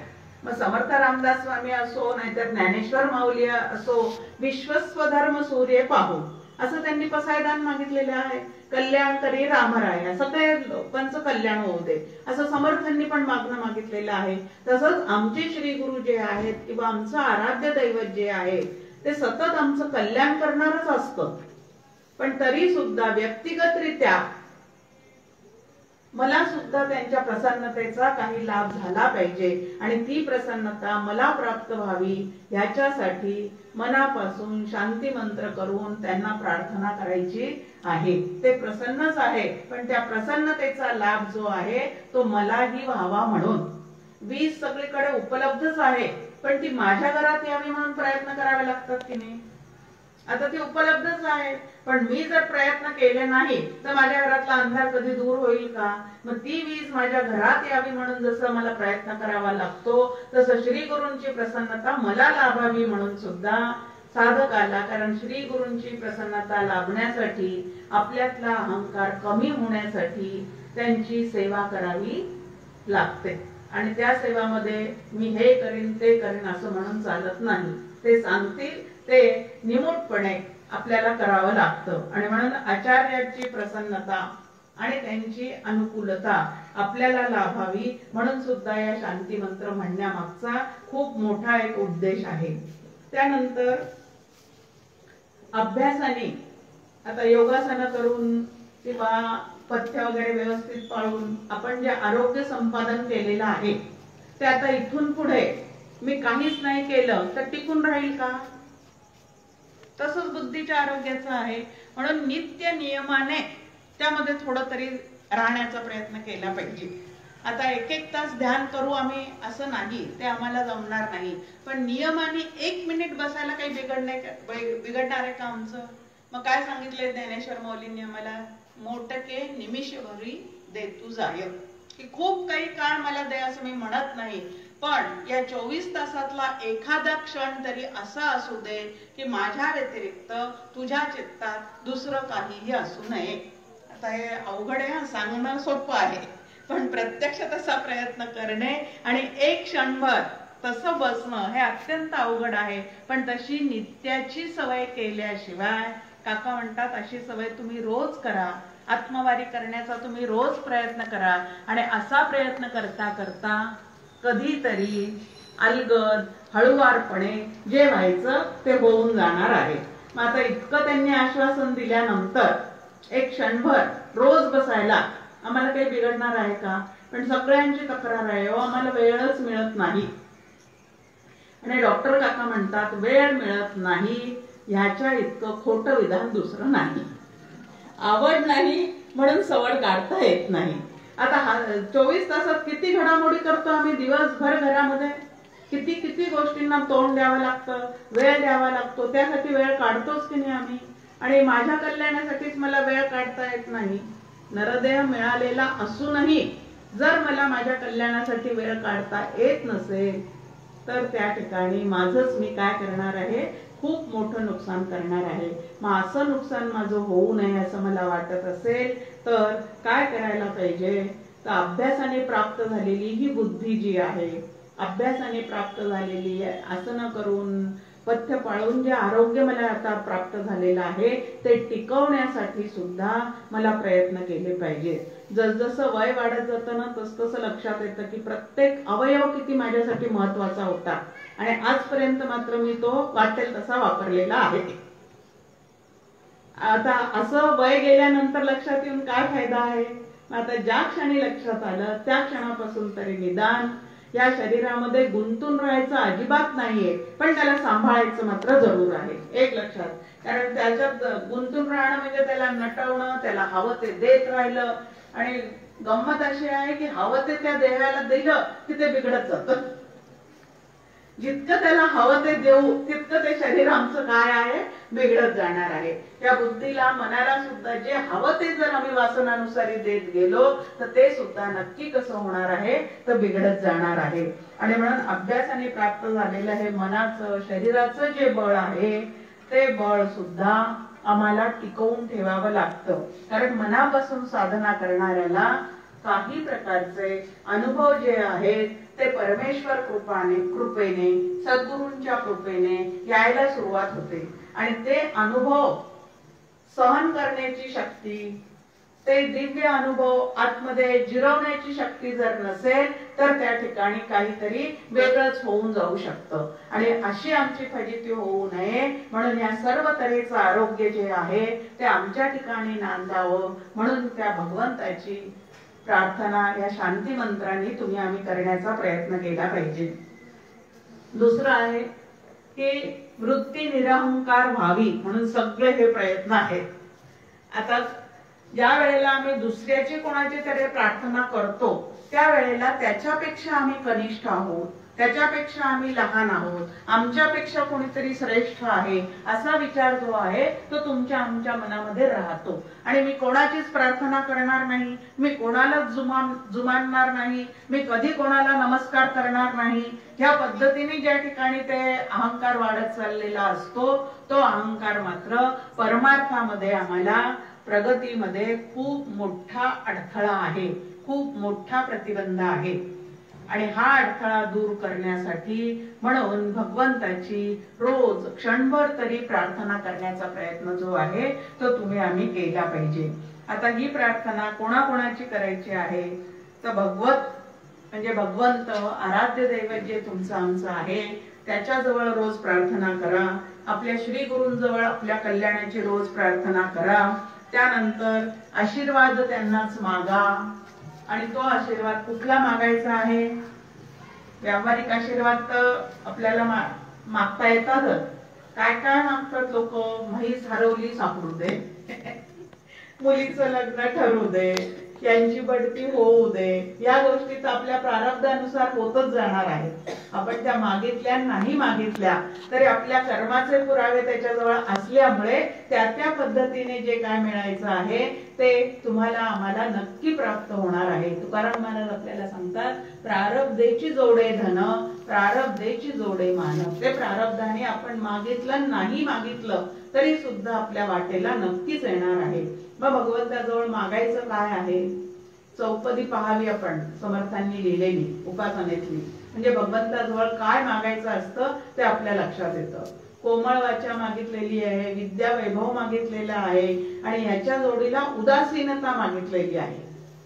मग समर्थ रामदास स्वामी असो, नाहीतर ज्ञानेश्वर माऊली असो, विश्वस्वधर्म सूर्य पाहू असं त्यांनी पसायदान मागितलेलं आहे. कल्याण करी रामराया, सगळ्या लोकांचं कल्याण होऊ दे असं समर्थांनी पण मागणं मागितलेलं आहे. तसंच आमचे श्री गुरु जे आहेत किंवा आमचं आराध्य दैवत जे आहे ते सतत आमचं कल्याण करणारच असतं. पण तरी सुद्धा व्यक्तिगतरित्या मला सुद्धा त्यांच्या प्रसन्नतेचा काही लाभ झाला पाहिजे आणि ती प्रसन्नता मला प्राप्त व्हावी याच्यासाठी मनापासून शांती मंत्र करून त्यांना प्रार्थना करायची आहे. ते प्रसन्नच आहे, पण त्या प्रसन्नतेचा लाभ जो आहे तो मलाही व्हावा म्हणून. वीज सगळीकडे उपलब्धच आहे, पण ती माझ्या घरात यावी म्हणून प्रयत्न करावे लागतात की नाही. आता ती उपलब्धच आहे, पण मी जर प्रयत्न केले नाही तर माझ्या घरातला अंधार कधी दूर होईल का. मग ती वीज माझ्या घरात यावी म्हणून जसं मला प्रयत्न करावा लागतो तसं श्री गुरूंची प्रसन्नता मला लाभावी म्हणून सुद्धा साधकाला, कारण श्री गुरूंची प्रसन्नता लाभण्यासाठी आपल्यातला अहंकार कमी होण्यासाठी त्यांची सेवा करावी लागते. आणि त्या सेवामध्ये मी हे करीन ते करीन असं म्हणून चालत नाही. ते सांगतील ते निमूटपणे आपल्याला करावं लागतं. आणि म्हणून आचार्याची प्रसन्नता आणि त्यांची अनुकूलता आपल्याला लाभावी म्हणून सुद्धा या शांती मंत्र म्हणण्यामागचा खूप मोठा एक उद्देश आहे. त्यानंतर अभ्यासाने, आता योगासनं करून किंवा पथ्य वगैरे व्यवस्थित पाळून आपण जे आरोग्य संपादन केलेलं आहे ते आता इथून पुढे मी काहीच नाही केलं तर टिकून राहील का. तसंच बुद्धीच्या आरोग्याचं आहे. म्हणून नित्य नियमाने त्यामध्ये थोडं तरी राहण्याचा प्रयत्न केला पाहिजे. आता एक तास ध्यान करू आम्ही असं नाही, ते आम्हाला जमणार नाही. पण नियमाने 1 मिनिट बसायला काही बिघडणार आहे का आमचं. मग काय सांगितलंय ज्ञानेश्वर माऊलींनी आम्हाला, मोटके निमिष भरी दे तू जाय, की खूप काही काळ मला दे असं मी म्हणत नाही, पण या 24 तासातला एखादा क्षण तरी असा असू दे की माझ्या व्यतिरिक्त तुझ्या चित्तात दुसरं काहीही असू नये. आता हे अवघड आहे, सांगणं सोपं आहे, पण प्रत्यक्ष तसा प्रयत्न करणे आणि एक क्षणभर तसं बसणं हे अत्यंत अवघड आहे. पण तशी नित्याची सवय केल्याशिवाय, काका म्हणतात अशी सवय तुम्ही रोज करा, आत्मवारी करण्याचा तुम्ही रोज प्रयत्न करा. आणि असा प्रयत्न करता करता कधीतरी अलगद हळुवारपणे जे व्हायचं ते होऊन जाणार आहे. मग आता इतकं त्यांनी आश्वासन दिल्यानंतर एक क्षणभर रोज बसायला आम्हाला काही बिघडणार आहे का. पण सगळ्यांची तक्रार आहे, आम्हाला वेळच मिळत नाही. आणि डॉक्टर काका म्हणतात वेळ मिळत नाही ह्याच्या इतकं खोटं विधान दुसरं नाही. आवड नाही म्हणून सवड काढता येत नाही. आता 24 तासात किती घडामोडी करतो आम्ही दिवसभर घरामध्ये, किती किती गोष्टींना तोंड द्यावं लागतं, वेळ द्यावा लागतो, त्यासाठी वेळ काढतोच की नाही आम्ही. आणि माझ्या कल्याणासाठीच मला वेळ काढता येत नाही. नरदेह मिळालेला असूनही जर मला माझ्या कल्याणासाठी वेळ काढता येत नसेल तर त्या ठिकाणी माझंच मी काय करणार आहे, खूप मोठं नुकसान करणार आहे. मग असं नुकसान माझं होऊ नये असं मला वाटत असेल तर काय करायला पाहिजे, तर अभ्यासाने प्राप्त झालेली ही बुद्धी जी आहे, अभ्यासाने प्राप्त झालेली आसनं करून पथ्य पाळून जे आरोग्य मला आता प्राप्त झालेलं आहे ते टिकवण्यासाठी सुद्धा मला प्रयत्न केले पाहिजे. जसजसं वय वाढत जातं ना तसतसं लक्षात येतं की प्रत्येक अवयव किती माझ्यासाठी महत्वाचा होता आणि आजपर्यंत मात्र मी तो वाटेल तसा वापरलेला आहे. आता असं वय गेल्यानंतर लक्षात येऊन काय फायदा आहे. आता ज्या क्षणी लक्षात आलं त्या क्षणापासून तरी निदान या शरीरामध्ये गुंतून राहायचं अजिबात नाहीये, पण त्याला सांभाळायचं मात्र जरूर आहे. एक लक्षात, कारण त्याच्यात गुंतून राहणं म्हणजे त्याला नटवणं, त्याला हवं ते देत राहिलं. आणि गंमत अशी आहे की हवं ते त्या देहाला दिलं की ते बिघडत जातं. जितकं त्याला हवं ते देऊ तितकं ते शरीर आमचं काय आहे बिघडत जाणार आहे. त्या बुद्धीला मनाला सुद्धा जे हवं ते जर आम्ही वासनानुसारी देत गेलो तर ते सुद्धा नक्की कसं होणार आहे तर बिघडत जाणार आहे. आणि म्हणून अभ्यासाने प्राप्त झालेलं हे मनाचं शरीराचं जे बळ आहे ते बळ सुद्धा आम्हाला टिकवून ठेवावं लागतं. कारण मनापासून साधना करणाऱ्याला काही प्रकारचे अनुभव जे आहेत ते परमेश्वर कृपेने सद्गुरूंच्या कृपेने यायला सुरुवात होते. आणि ते अनुभव सहन करण्याची शक्ती, ते दिव्य अनुभव आतमध्ये जिरवण्याची शक्ती जर नसेल तर त्या ठिकाणी काहीतरी वेगळंच होऊन जाऊ शकतं. आणि अशी आमची फजिती होऊ नये म्हणून या सर्व तऱ्हेचं आरोग्य जे आहे ते आमच्या ठिकाणी नांदावं म्हणून त्या भगवंताची प्रार्थना या शांती मंत्रांनी तुम्ही आम्ही करण्याचा प्रयत्न केला पाहिजे. दुसरं आहे की वृत्ती निरहंकार व्हावी म्हणून सगळे हे प्रयत्न आहेत. आता ज्या वेळेला आम्ही दुसऱ्याची कोणाची तरी प्रार्थना करतो त्यावेळेला त्याच्यापेक्षा आम्ही कनिष्ठ आहोत, त्याच्यापेक्षा आम्ही लहान आहोत, आमच्यापेक्षा कोणीतरी श्रेष्ठ आहे असा विचार जो आहे तो तुमच्या आमच्या मनामध्ये राहतो. आणि मी कोणाचीच प्रार्थना करणार नाही, मी कोणालाच जुमानणार नाही, मी कधी कोणाला नमस्कार करणार नाही, ह्या पद्धतीने ज्या ठिकाणी ते अहंकार वाढत चाललेला असतो तो अहंकार मात्र परमार्थामध्ये आम्हाला प्रगतीमध्ये खूप मोठा अडथळा आहे, खूप मोठा प्रतिबंध आहे. आणि हा अडथळा दूर करण्यासाठी म्हणून भगवंताची रोज क्षणभर तरी प्रार्थना करण्याचा प्रयत्न जो आहे तो तुम्ही आम्ही केला पाहिजे. आता ही प्रार्थना कोणाकोणाची करायची आहे तर भगवंत आराध्य दैवत जे तुमचं आमचं आहे त्याच्याजवळ रोज प्रार्थना करा. आपल्या श्री गुरूंजवळ आपल्या कल्याणाची रोज प्रार्थना करा. त्यानंतर आशीर्वाद त्यांनाच मागा. आणि तो आशीर्वाद कुठला मागायचा आहे? व्यावहारिक आशीर्वाद तर आपल्याला मागता येतातच. काय काय मागतात लोक? म्हैस हरवली सापडू दे, मुलीचं लग्न ठरू दे, यांची बढती होऊ दे, या गोष्टी तर आपल्या प्रारब्धानुसार होतच जाणार आहे. आपण त्या मागितल्या नाही मागितल्या तरी आपल्या कर्माचे पुरावे त्याच्याजवळ असल्यामुळे त्या त्या पद्धतीने जे काय मिळायचं आहे ते तुम्हाला आम्हाला नक्की प्राप्त होणार आहे. तुकाराम महाराज आपल्याला सांगतात, प्रारब्धेची जोडे धन, प्रारब्धेची जोडे मानव. ते प्रारब्धाने आपण मागितलं नाही मागितलं तरी सुद्धा आपल्या वाटेला नक्कीच येणार आहे. मग भगवंताजवळ मागायचं काय आहे? चौपदी पाहावी आपण समर्थांनी लिहिलेली उपासनेतली. म्हणजे भगवंताजवळ काय मागायचं असतं ते आपल्या लक्षात येतं. कोमळ वाचा मागितलेली आहे, विद्या वैभव मागितलेला आहे आणि ह्याच्या जोडीला उदासीनता मागितलेली आहे.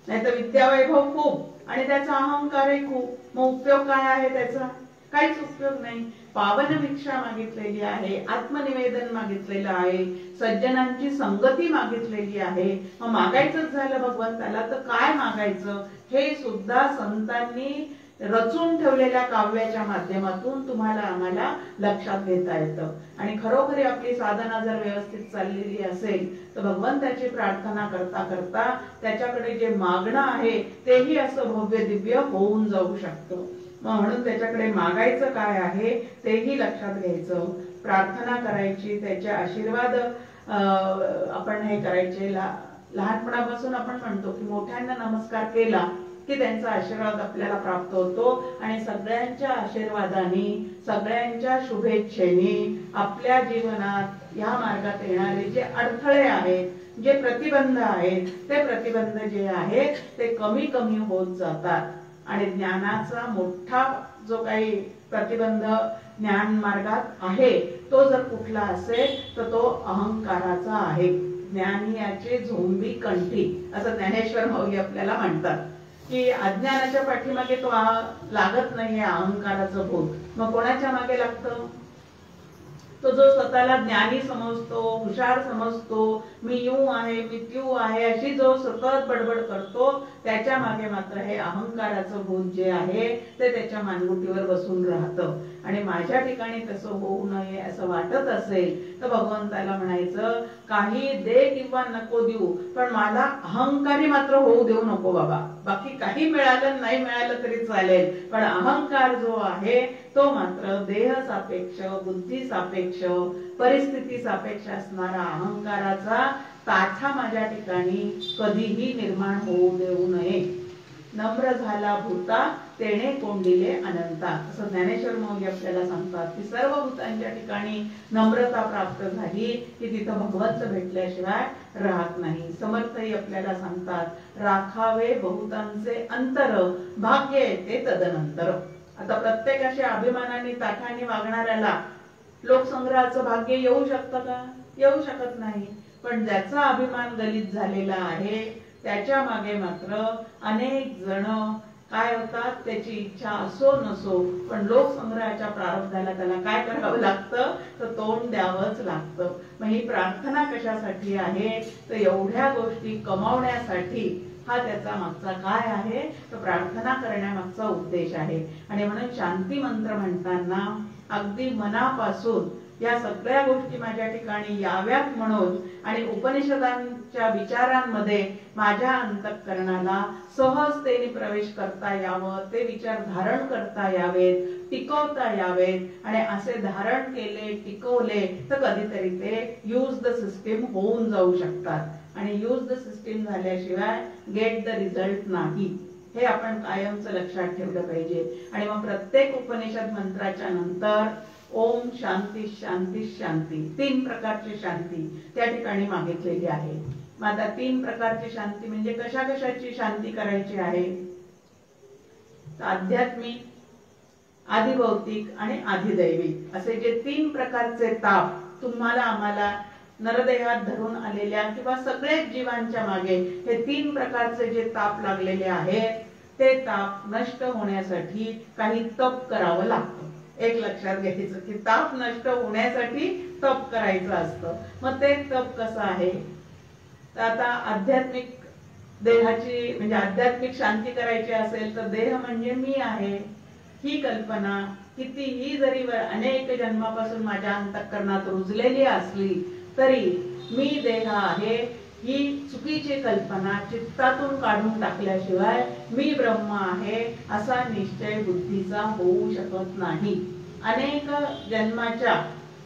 नाहीतर विद्या वैभव खूप आणि त्याचा अहंकारही खूप, मग उपयोग काय आहे त्याचा? काहीच उपयोग नाही. पावन भिक्षा मागितलेली आहे, आत्मनिवेदन मागितलेलं आहे, सज्जनांची संगती मागितलेली आहे. मग मागायचंच झालं भगवंताला तर काय मागायचं हे सुद्धा संतांनी रचून ठेवलेल्या काव्याच्या माध्यमातून तुम्हाला आम्हाला लक्षात घेता येतं. आणि खरोखरी आपली साधना जर व्यवस्थित चाललेली असेल तर भगवंताची प्रार्थना करता करता त्याच्याकडे जे मागणं आहे तेही असं भव्य दिव्य होऊन जाऊ शकतं. म्हणून त्याच्याकडे मागायचं काय आहे तेही लक्षात घ्यायचं, प्रार्थना करायची, त्याचे आशीर्वाद आपण हे करायचे. लहानपणापासून आपण म्हणतो की मोठ्यांना नमस्कार केला की त्यांचा आशीर्वाद आपल्याला प्राप्त होतो. आणि सगळ्यांच्या आशीर्वादाने, सगळ्यांच्या शुभेच्छेने आपल्या जीवनात या मार्गात येणारे जे अडथळे आहेत, जे प्रतिबंध आहेत, ते प्रतिबंध जे आहेत ते कमी कमी होत जातात. आणि ज्ञानाचा मोठा जो काही प्रतिबंध ज्ञान मार्गात आहे तो जर कुठला असेल तर तो अहंकाराचा आहे. ज्ञानी याचे झोंबी कंठी असं ज्ञानेश्वर माऊली आपल्याला म्हणतात की अज्ञानाच्या पाठीमागे तो लागत नाहीये अहंकाराचं भूत. मग कोणाच्या मागे लागतं? तो जो स्वतःला ज्ञानी समजतो, हुशार समजतो, मी यूं आहे, मी त्यूं आहे अशी जो सतत बडबड करतो त्याच्या मागे मात्र हे अहंकाराचं भूत जे आहे ते त्याच्या मानगुटीवर बसून राहतं. आणि माझ्या ठिकाणी तसं होऊ नये असं वाटत असेल तर भगवंताला म्हणायचं, काही दे किंवा नको देऊ पण मला अहंकारी मात्र होऊ देऊ नको बाबा. बाकी काही मिळालं नाही मिळालं तरी चालेल पण अहंकार जो आहे तो मात्र देह सापेक्ष, बुद्धी सापेक्ष, परिस्थिती सापेक्ष असणारा अहंकाराचा ताठा माझ्या ठिकाणी कधीही निर्माण होऊ देऊ नये. नम्र झाला भूता तेणे कोंडिले अनंता. असं ज्ञानेश्वर माऊली आपल्याला सांगतात की सर्व भूतांच्या ठिकाणी नम्रता प्राप्त झाली की तिथं भगवंत भेटल्याशिवाय राहत नाही. समर्थही आपल्याला सांगतात राखावे बहुतांचे अंतर भाग्य येते तदनंतर. आता प्रत्येकाशी अभिमानाने ताठाने वागणाऱ्याला लोकसंग्रहाचं भाग्य येऊ शकतं का? येऊ शकत नाही. पण ज्याचा अभिमान गलित झालेला आहे त्याच्या मागे मात्र अनेक जण काय होतात, त्याची इच्छा असो नसो पण लोकसंग्रहाच्या प्रारब्धाला त्याला काय करावं लागतं, तर तोंड द्यावंच लागतं. मग ही प्रार्थना कशासाठी आहे, तर एवढ्या गोष्टी कमावण्यासाठी हा त्याचा मागचा काय आहे, तर प्रार्थना करण्यामागचा उद्देश आहे. आणि म्हणून शांती मंत्र म्हणताना अगदी मनापासून या सगळ्या गोष्टी माझ्या ठिकाणी याव्यात म्हणून आणि उपनिषदांच्या विचारांमध्ये माझ्या अंतःकरणाला सहजतेने प्रवेश करता यावं, ते विचार धारण करता यावेत, टिकवता यावेत. आणि असे धारण केले, टिकवले तर कधीतरी ते यूज द सिस्टीम होऊन जाऊ शकतात. आणि यूज द सिस्टीम झाल्याशिवाय गेट द रिझल्ट नाही, हे आपण कायमचं लक्षात ठेवलं पाहिजे. आणि मग प्रत्येक उपनिषद मंत्राच्या नंतर ओम शांती शांती शांती, 3 प्रकारची शांती त्या ठिकाणी मागितलेली आहे. मग आता 3 प्रकारची शांती म्हणजे कशा कशाची शांती करायची आहे, आध्यात्मिक, आधिभौतिक आणि आधिदैविक असे जे 3 प्रकारचे ताप तुम्हाला आम्हाला नरदेहात धरून आलेल्या किंवा सगळेच जीवांच्या मागे हे 3 प्रकारचे जे ताप लागलेले आहेत ते ताप नष्ट होण्यासाठी काही तप करावं लागतं. एक लक्षात घ्यायचं की ताप नष्ट होण्यासाठी तप करायचं असतं. मग ते तप कसं आहे, तर आता आध्यात्मिक देहाची म्हणजे आध्यात्मिक शांती करायची असेल तर देह म्हणजे मी आहे ही कल्पना कितीही जरी अनेक जन्मापासून माझ्या अंतःकरणात रुजलेली असली तरी मी देह आहे ही चुकीची कल्पना चित्तातून काढून टाकल्याशिवाय मी ब्रह्म आहे असा निश्चय बुद्धीचा होऊ शकत नाही. अनेक जन्माच्या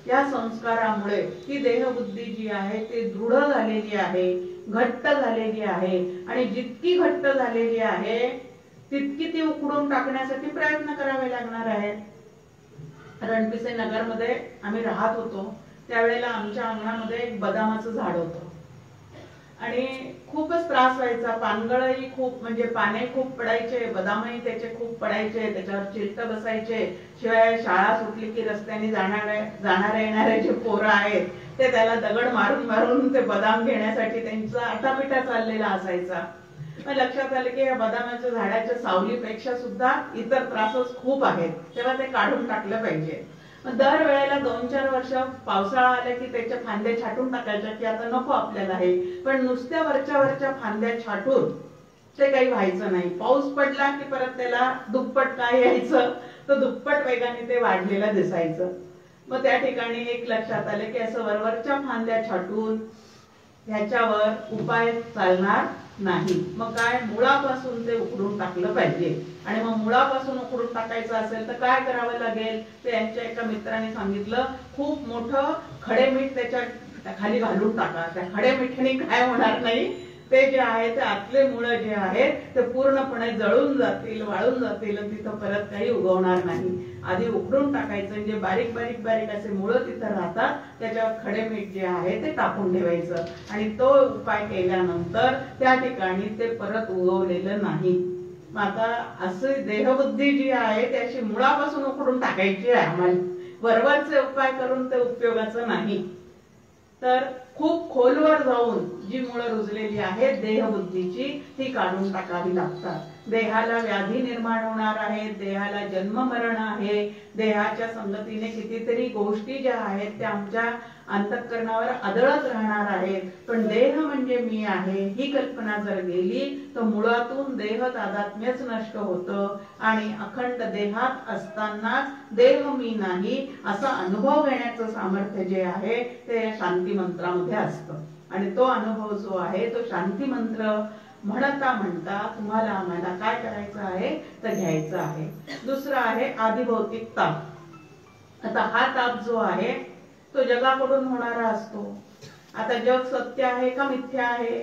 या संस्कारामुळे ती देहबुद्धी जी आहे ती दृढ झालेली आहे, घट्ट झालेली आहे. आणि जितकी घट्ट झालेली आहे तितकी ती उकडून टाकण्यासाठी प्रयत्न करावे लागणार आहेत. रणपिसे नगरमध्ये आम्ही राहत होतो त्यावेळेला आमच्या अंगणामध्ये एक बदामाचं झाड होतं आणि खूपच त्रास व्हायचा. पानगळही खूप म्हणजे पाने खूप पडायचे, बदामही त्याचे खूप पडायचे, त्याच्यावर चिलट बसायचे. शिवाय शाळा सुटली की रस्त्याने जाणारे येणारे जे पोरं आहेत ते त्याला दगड मारून मारून ते बदाम घेण्यासाठी त्यांचा आटापिटा चाललेला असायचा. लक्षात आलं की या बदामाच्या झाडाच्या सावलीपेक्षा सुद्धा इतर त्रासच खूप आहेत, तेव्हा ते काढून टाकलं पाहिजे. दर वेळेला 2-4 वर्ष पावसाळा आला की त्याच्या फांद्या छाटून टाकायच्या की आता नको आपल्याला हे. पण नुसत्या वरच्या फांद्या छाटून ते काही व्हायचं नाही. पाऊस पडला की परत त्याला दुप्पट काय यायचं, तर दुप्पट वेगाने ते वाढलेलं दिसायचं. मग त्या ठिकाणी एक लक्षात आलं की असं वरवरच्या फांद्या छाटून ह्याच्यावर उपाय चालणार नाही. मग काय, मुळापासून ते उकडून टाकलं पाहिजे. आणि मग मुळापासून उकडून टाकायचं असेल तर काय करावं लागेल, ते यांच्या एका मित्राने सांगितलं, खूप मोठं खडे मीठ त्याच्या खाली घालून टाका. त्या खडे मिठाने काय होणार नाही, ते जे आहे ते आतले मुळ जे आहेत ते पूर्णपणे जळून जातील, वाळून जातील आणि तिथं परत काही उगवणार नाही. आधी उकडून टाकायचं म्हणजे बारीक बारीक बारीक असे मुळ तिथं राहतात, त्याच्यावर खडे मीठ जे आहे ते टाकून ठेवायचं. आणि तो उपाय केल्यानंतर त्या ठिकाणी ते परत उगवलेलं नाही. आता असं देहबुद्धी जी आहे त्याची मुळापासून उकडून टाकायची आहे आम्हाला. वरवरचे उपाय करून ते उपयोगाचं नाही. तर खूप खोलवर जाऊन जी मुळं रुजलेली आहेत देहबुद्धीची ती काढून टाकावी लागतात. देहाला व्याधी निर्माण होणार आहेत, देहाला जन्म मरण आहे, देहाच्या संगतीने कितीतरी गोष्टी ज्या आहेत त्या आमच्या अंतःकरणावर आदळत राहणार आहेत. पण देह म्हणजे मी आहे ही कल्पना जर गेली तर मुळातून देह तादात्म्यच नष्ट होतं आणि अखंड देहात असतानाच देह मी नाही असा अनुभव घेण्याचं सामर्थ्य जे आहे ते शांती मंत्रामध्ये असतं. आणि तो अनुभव जो आहे तो शांती मंत्र म्हणता म्हणता तुम्हाला आम्हाला काय करायचं आहे तर घ्यायचं आहे. दुसरा आहे आधिभौतिक ताप. आता हा ताप जो आहे तो जगाकडून होणारा असतो. आता जग सत्य आहे का मिथ्या आहे,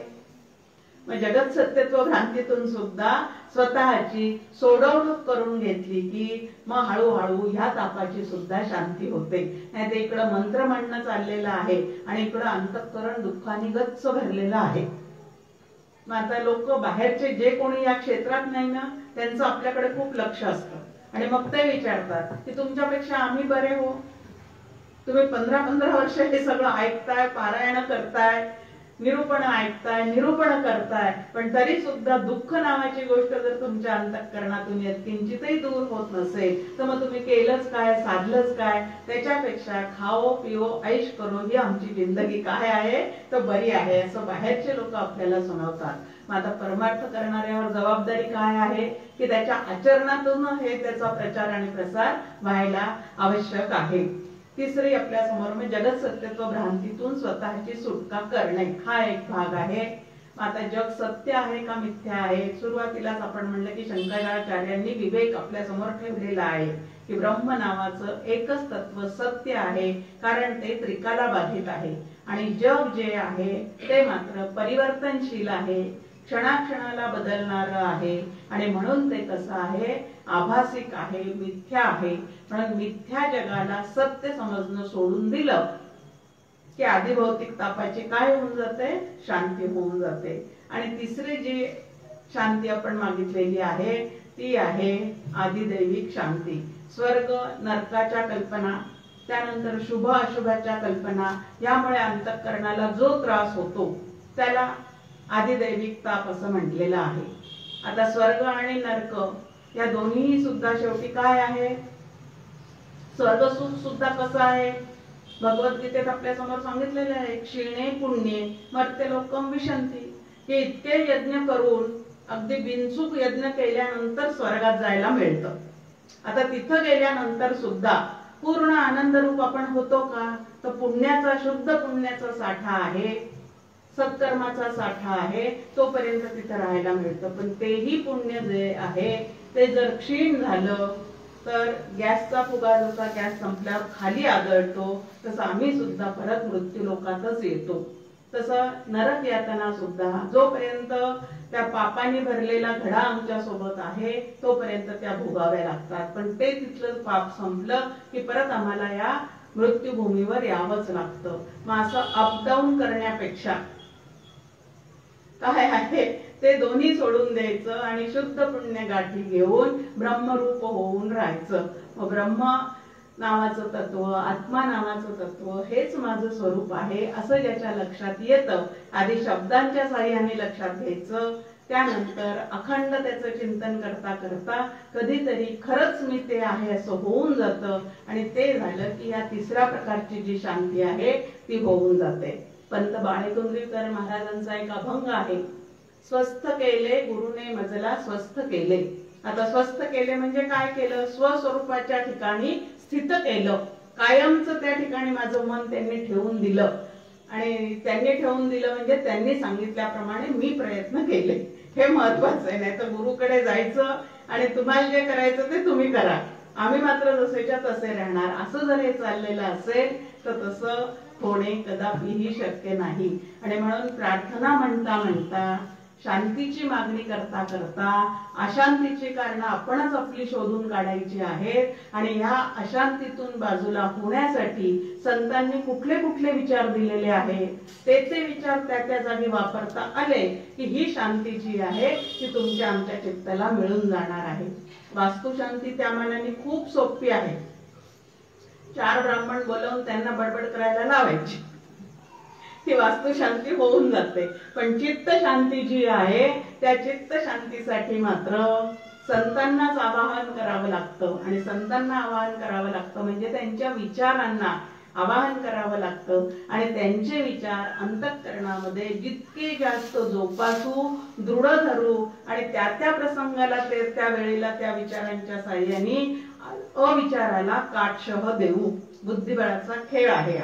मग जगत सत्यत्व भ्रांतीतून सुद्धा स्वतःची सोडवणूक करून घेतली की मग हळूहळू ह्या तापाची सुद्धा शांती होते. नाही तर इकडं मंत्र म्हणणं चाललेलं आहे आणि इकडं अंतःकरण दुःखाने गच्च भरलेलं आहे. मग आता लोक बाहेरचे जे कोणी या क्षेत्रात नाही ना त्यांचं आपल्याकडे खूप लक्ष असतं आणि मग ते विचारतात की तुमच्यापेक्षा आम्ही बरे हो. तुम्ही 15-15 वर्ष हे सगळं ऐकताय, पारायण करताय, निरूपण ऐकताय, निरूपण करताय, पण तरी सुद्धा दुःख नावाची गोष्ट जर तुमच्या अंतःकरणातून किंचितही दूर होत नसेल तर मग तुम्ही केलंच काय, साधलंच काय. त्याच्यापेक्षा खाओ पिओ ऐश करो ही आमची जिंदगी काय आहे तर बरी आहे असं बाहेरचे लोक आपल्याला सुनावतात. मग आता परमार्थ करणाऱ्यावर जबाबदारी काय आहे की त्याच्या आचरणातून हे त्याचा प्रचार आणि प्रसार व्हायला आवश्यक आहे. तिसरी आपल्या समोर म्हणजे जगत सत्यत्व भ्रांतीतून स्वतःची सुटका करणे हा एक भाग आहे. आता जग सत्य आहे का मिथ्या आहे. सुरुवातीलाच आपण म्हणलं की शंकराचार्यांनी विवेक आपल्या समोर ठेवलेला आहे की ब्रह्म नावाचं एकच तत्व सत्य आहे कारण ते त्रिकाला बाधित आहे आणि जग जे आहे ते मात्र परिवर्तनशील आहे, क्षणाक्षणाला बदलणार आहे आणि म्हणून ते कसं आहे आभासिक आहे, मिथ्या आहे. म्हणून मिथ्या जगाला सत्य समजणं सोडून दिलं की आदिभौतिक तापाची काय होऊन जाते, शांती होऊन जाते. आणि तिसरी जी शांती आपण मागितलेली आहे ती आहे आदिदैविक शांती. स्वर्ग नरकाच्या कल्पना, त्यानंतर शुभ अशुभाच्या कल्पना यामुळे अंतःकरणाला जो त्रास होतो त्याला आदिदैविक ताप असं म्हटलेलं आहे. आता स्वर्ग आणि नरक या दोन्ही सुद्धा शेवटी काय आहे, स्वर्ग सुख सुद्धा कसं आहे भगवद्गीतेत आपल्या समोर सांगितलेलं आहे. क्षीणे पुण्ये मर्त्य लोकम विशंती. हे इतके यज्ञ करून अगदी बिनचूक यज्ञ केल्यानंतर स्वर्गात जायला मिळतं. आता तिथं गेल्यानंतर सुद्धा पूर्ण आनंद रूप आपण होतो का तर पुण्याचा, शुद्ध पुण्याचा साठा आहे, सत्कर्माचा साठा आहे, तोपर्यंत तिथं राहायला मिळतं. पण तेही पुण्य जे आहे ते जर क्षीण झालं तर गॅसचा फुगा जसा गॅस संपल्यावर खाली आदळतो तसं आम्ही सुद्धा परत मृत्यू लोकातच येतो. तसं नरक यातना सुद्धा जोपर्यंत त्या पापाने भरलेला घडा आमच्या सोबत आहे तोपर्यंत त्या भोगाव्या लागतात. पण ते तिथलं पाप संपलं की परत आम्हाला या मृत्यूभूमीवर यावंच लागतं. मग असं अपडाऊन करण्यापेक्षा काय आहे ते दोन्ही सोडून द्यायचं आणि शुद्ध पुण्य गाठी घेऊन ब्रह्मरूप होऊन राहायचं. मग ब्रह्म नावाचं तत्व, आत्मा नावाचं तत्व हेच माझं स्वरूप आहे असं ज्याच्या लक्षात येतं आधी शब्दांच्या साह्याने लक्षात घ्यायचं. त्यानंतर अखंड त्याचं चिंतन करता करता कधीतरी खरंच मी ते आहे असं होऊन जातं आणि ते झालं की या तिसऱ्या प्रकारची जी शांती आहे ती होऊन जाते. पंत बाळेकुंद्रीकर महाराजांचा एक अभंग आहे, स्वस्थ केले गुरुने मजला स्वस्थ केले. आता स्वस्थ केले म्हणजे काय केलं, स्वस्वरूपाच्या ठिकाणी स्थित केलं, कायमचं त्या ठिकाणी माझं मन त्यांनी ठेवून दिलं. आणि त्यांनी ठेवून दिलं म्हणजे त्यांनी सांगितल्याप्रमाणे मी प्रयत्न केले, हे महत्वाचं आहे. नाही तर गुरुकडे जायचं आणि तुम्हाला जे करायचं ते तुम्ही करा, आम्ही मात्र जसेच्या तसे राहणार, असं जर हे चाललेलं असेल तर तसं होणे कदापिही शक्य नाही. आणि म्हणून प्रार्थना म्हणता म्हणता, शांतीची मागणी करता करता अशांतीची कारण आपणच आपली शोधून काढायची आहेत. आणि ह्या अशांतीतून बाजूला होण्यासाठी संतांनी कुठले कुठले विचार दिलेले आहेत ते विचार त्या त्या जागी वापरता आले की ही शांती जी आहे ती तुमच्या आमच्या चित्ताला मिळून जाणार आहे. वास्तुशांती त्या मानाने खूप सोपी आहे. 4 ब्राह्मण बोलवून त्यांना बडबड करायला लावायची, ती वास्तुशांती होऊन जाते. पण चित्त शांती जी आहे त्या चित्त शांतीसाठी मात्र संतांनाच आवाहन करावं लागतं. आणि संतांना आवाहन करावं लागतं म्हणजे त्यांच्या विचारांना आवाहन करावं लागतं. आणि त्यांचे विचार अंतःकरणामध्ये जितके जास्त जोपासू, दृढ धरू आणि त्या त्या प्रसंगाला त्या वेळेला त्या विचारांच्या साह्याने अविचाराला काटशह देऊ. बुद्धिबळाचा खेळ आहे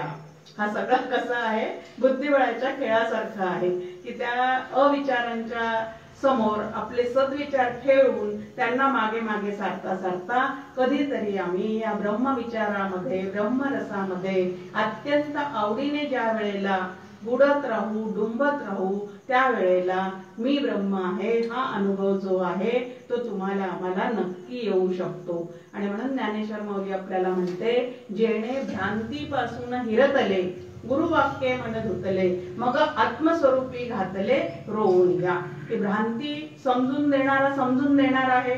हा सगळा कसा आहे, बुद्धिबळाच्या खेळासारखा आहे की त्या अविचारांच्या समोर आपले सद्विचार ठेवून त्यांना मागे मागे सारता सारता कधीतरी आम्ही या ब्रह्मविचारामध्ये, ब्रह्मरसामध्ये अत्यंत आवडीने ज्या वेळेला बुडत राहू, डुंबत राहू, त्यावेळेला मी ब्रह्म आहे हा अनुभव जो आहे तो तुम्हाला आम्हाला नक्की येऊ शकतो. आणि म्हणून ज्ञानेश्वर माऊली आपल्याला म्हणते, जेणे भ्रांतीपासून हिरतले गुरुवाक्ये मन धुतले, मग आत्मस्वरूपी घातले रोवून घ्या. की भ्रांती समजून देणार आहे.